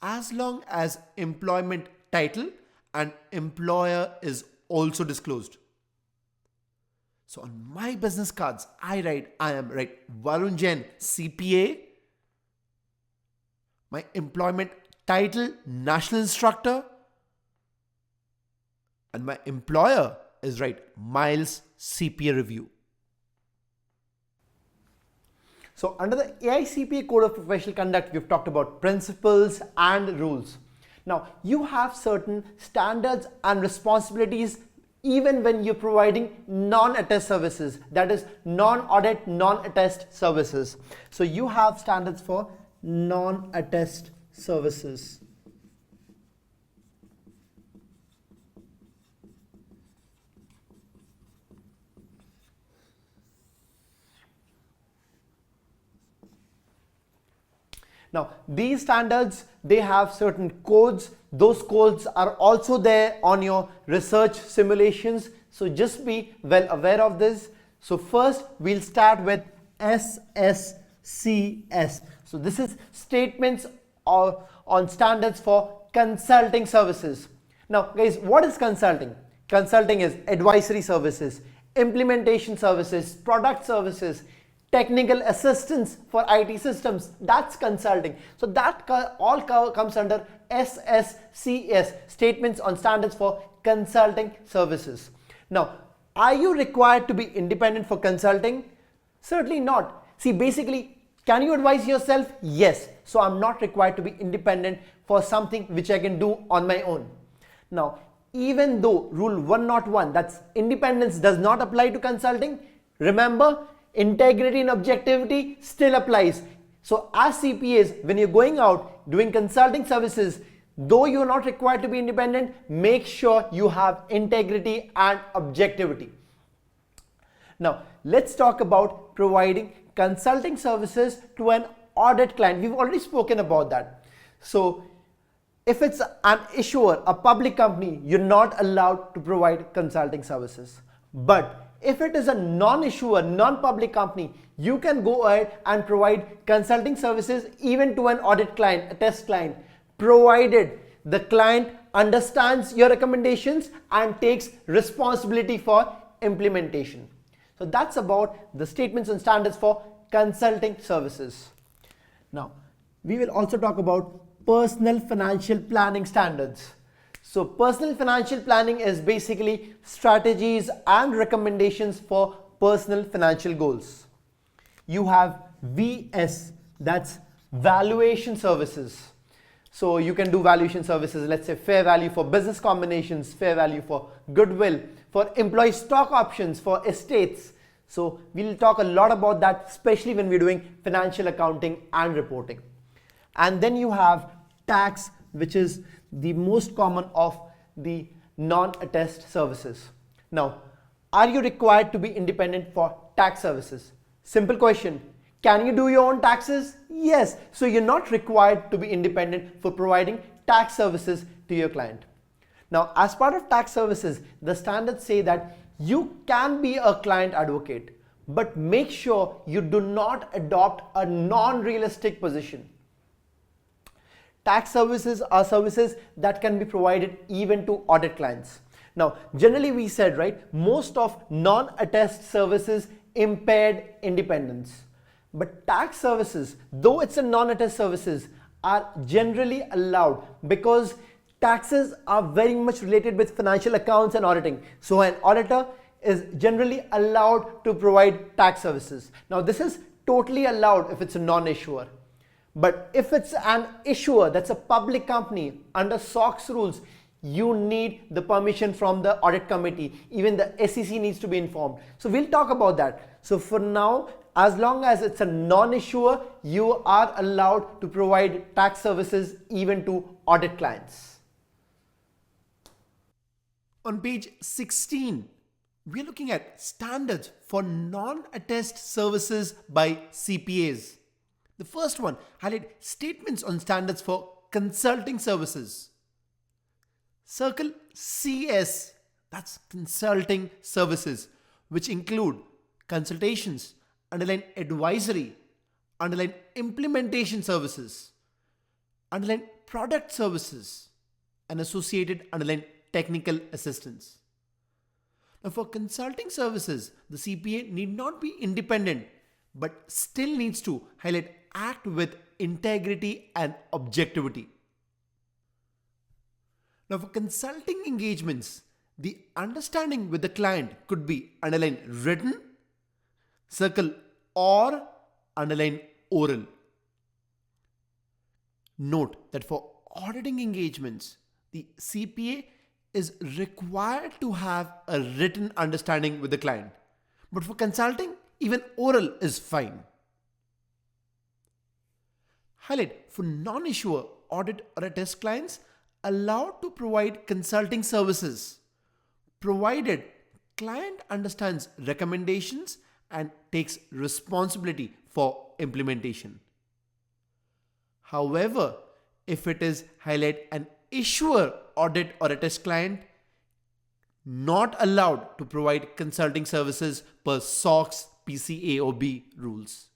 S2: as long as employment title and employer is also disclosed. So on my business cards, I am Varun Jain, CPA. My employment title, National Instructor. And my employer is Miles CPA Review.
S1: So under the AICPA Code of Professional Conduct, we've talked about principles and rules. Now, you have certain standards and responsibilities even when you're providing non-attest services, that is non-audit, non-attest services. So you have standards for non-attest services. Now, these standards, they have certain codes. Those codes are also there on your research simulations. So just be well aware of this. So first, we'll start with SSCS. So this is statements on standards for consulting services. Now, guys, what is consulting? Consulting is advisory services, implementation services, product services, technical assistance for IT systems. That's consulting. So that all comes under SSCS, statements on standards for consulting services. Now, are you required to be independent for consulting? Certainly not. See, basically, can you advise yourself? Yes. So I'm not required to be independent for something which I can do on my own. Now, even though rule 101, that's independence, does not apply to consulting, remember, integrity and objectivity still applies. So as CPAs, when you're going out doing consulting services, though you're not required to be independent, make sure you have integrity and objectivity. Now, let's talk about providing consulting services to an audit client. We've already spoken about that. So if it's an issuer, a public company, you're not allowed to provide consulting services. But if it is a non-issuer, non-public company, you can go ahead and provide consulting services even to an audit client, a test client, provided the client understands your recommendations and takes responsibility for implementation. So that's about the statements and standards for consulting services. Now, we will also talk about personal financial planning standards. So personal financial planning is basically strategies and recommendations for personal financial goals. You have VS, that's valuation services. So you can do valuation services, let's say fair value for business combinations, fair value for goodwill, for employee stock options, for estates. So we'll talk a lot about that, especially when we're doing financial accounting and reporting. And then you have tax, which is the most common of the non-attest services. Now, are you required to be independent for tax services? Simple question. Can you do your own taxes? Yes. So you're not required to be independent for providing tax services to your client. Now, as part of tax services, the standards say that you can be a client advocate, but make sure you do not adopt a non-realistic position. Tax services are services that can be provided even to audit clients. Now, generally we said, right, most of non-attest services impaired independence. But tax services, though it's a non-attest services, are generally allowed because taxes are very much related with financial accounts and auditing. So an auditor is generally allowed to provide tax services. Now this is totally allowed if it's a non-issuer. But if it's an issuer, that's a public company, under SOX rules, you need the permission from the audit committee. Even the SEC needs to be informed. So we'll talk about that. So for now, as long as it's a non-issuer, you are allowed to provide tax services even to audit clients.
S2: On page 16, we're looking at standards for non-attest services by CPAs. The first one, highlight statements on standards for consulting services. Circle CS, that's consulting services, which include consultations, underline advisory, underline implementation services, underline product services, and associated underline technical assistance. Now for consulting services, the CPA need not be independent, but still needs to highlight act with integrity and objectivity. Now for consulting engagements, the understanding with the client could be underline written, circle or underline oral. Note that for auditing engagements, the CPA is required to have a written understanding with the client. But for consulting, even oral is fine. Highlight for non-issuer audit or attest clients allowed to provide consulting services, provided client understands recommendations and takes responsibility for implementation. However, if it is highlight an issuer audit or attest client, not allowed to provide consulting services per SOX, PCAOB rules.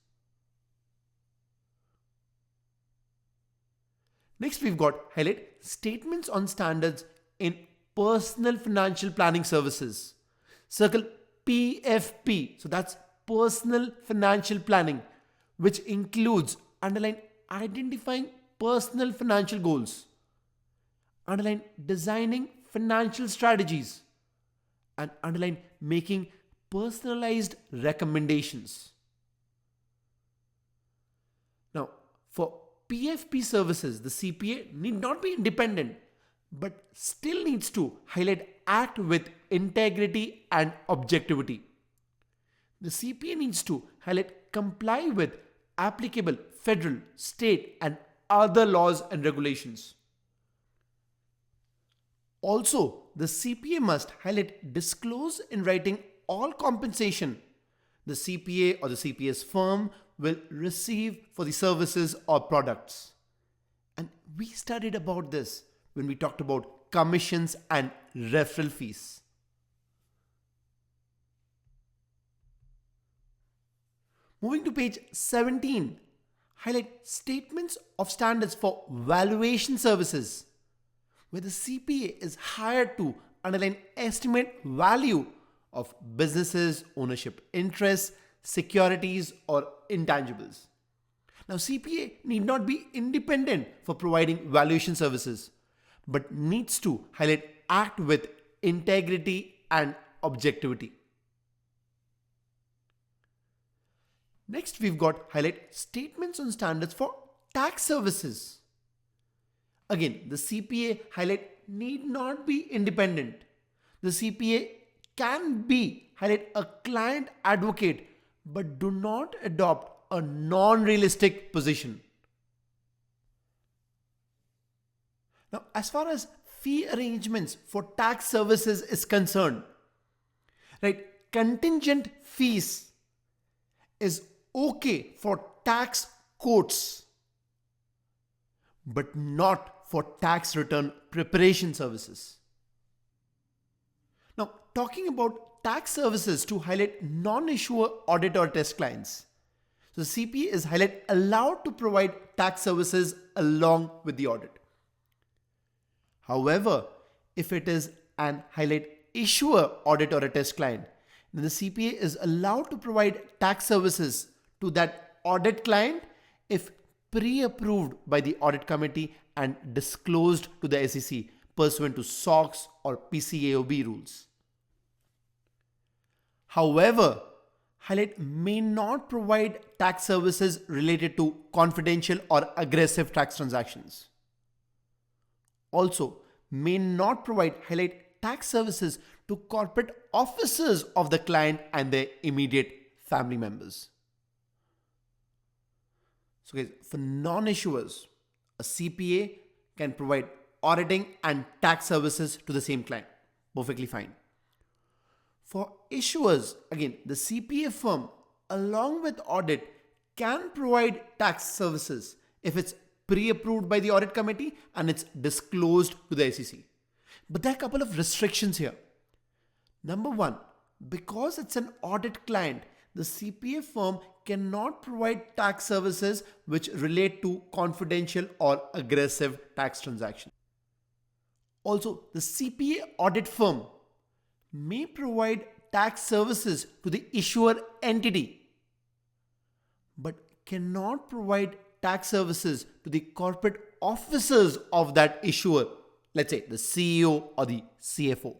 S2: Next, we've got highlight statements on standards in personal financial planning services. Circle PFP. So that's personal financial planning, which includes underline identifying personal financial goals, underline designing financial strategies, and underline making personalized recommendations. Now, for PFP services, the CPA need not be independent, but still needs to highlight act with integrity and objectivity. The CPA needs to highlight comply with applicable federal, state, and other laws and regulations. Also, the CPA must highlight disclose in writing all compensation the CPA or the CPA's firm will receive for the services or products. And we studied about this when we talked about commissions and referral fees. Moving to page 17, highlight statements of standards for valuation services, where the CPA is hired to underline estimate value of businesses, ownership interests, securities, or intangibles. Now, CPA need not be independent for providing valuation services, but needs to highlight act with integrity and objectivity. Next, we've got highlight statements on standards for tax services. Again, the CPA highlight need not be independent. The CPA can be highlight a client advocate, but do not adopt a non-realistic position. Now, as far as fee arrangements for tax services is concerned, right, contingent fees is okay for tax courts, but not for tax return preparation services. Now, talking about tax services to highlight non-issuer audit or test clients. So, CPA is highlight allowed to provide tax services along with the audit. However, if it is an highlight issuer audit or a test client, then the CPA is allowed to provide tax services to that audit client if pre-approved by the audit committee and disclosed to the SEC pursuant to SOX or PCAOB rules. However, highlight may not provide tax services related to confidential or aggressive tax transactions. Also, may not provide highlight tax services to corporate officers of the client and their immediate family members. So guys, for non-issuers, a CPA can provide auditing and tax services to the same client. Perfectly fine. For issuers, again, the CPA firm along with audit can provide tax services if it's pre-approved by the audit committee and it's disclosed to the SEC. But there are a couple of restrictions here. Number one, because it's an audit client, the CPA firm cannot provide tax services which relate to confidential or aggressive tax transactions. Also, the CPA audit firm may provide tax services to the issuer entity, but cannot provide tax services to the corporate officers of that issuer, let's say the CEO or the CFO.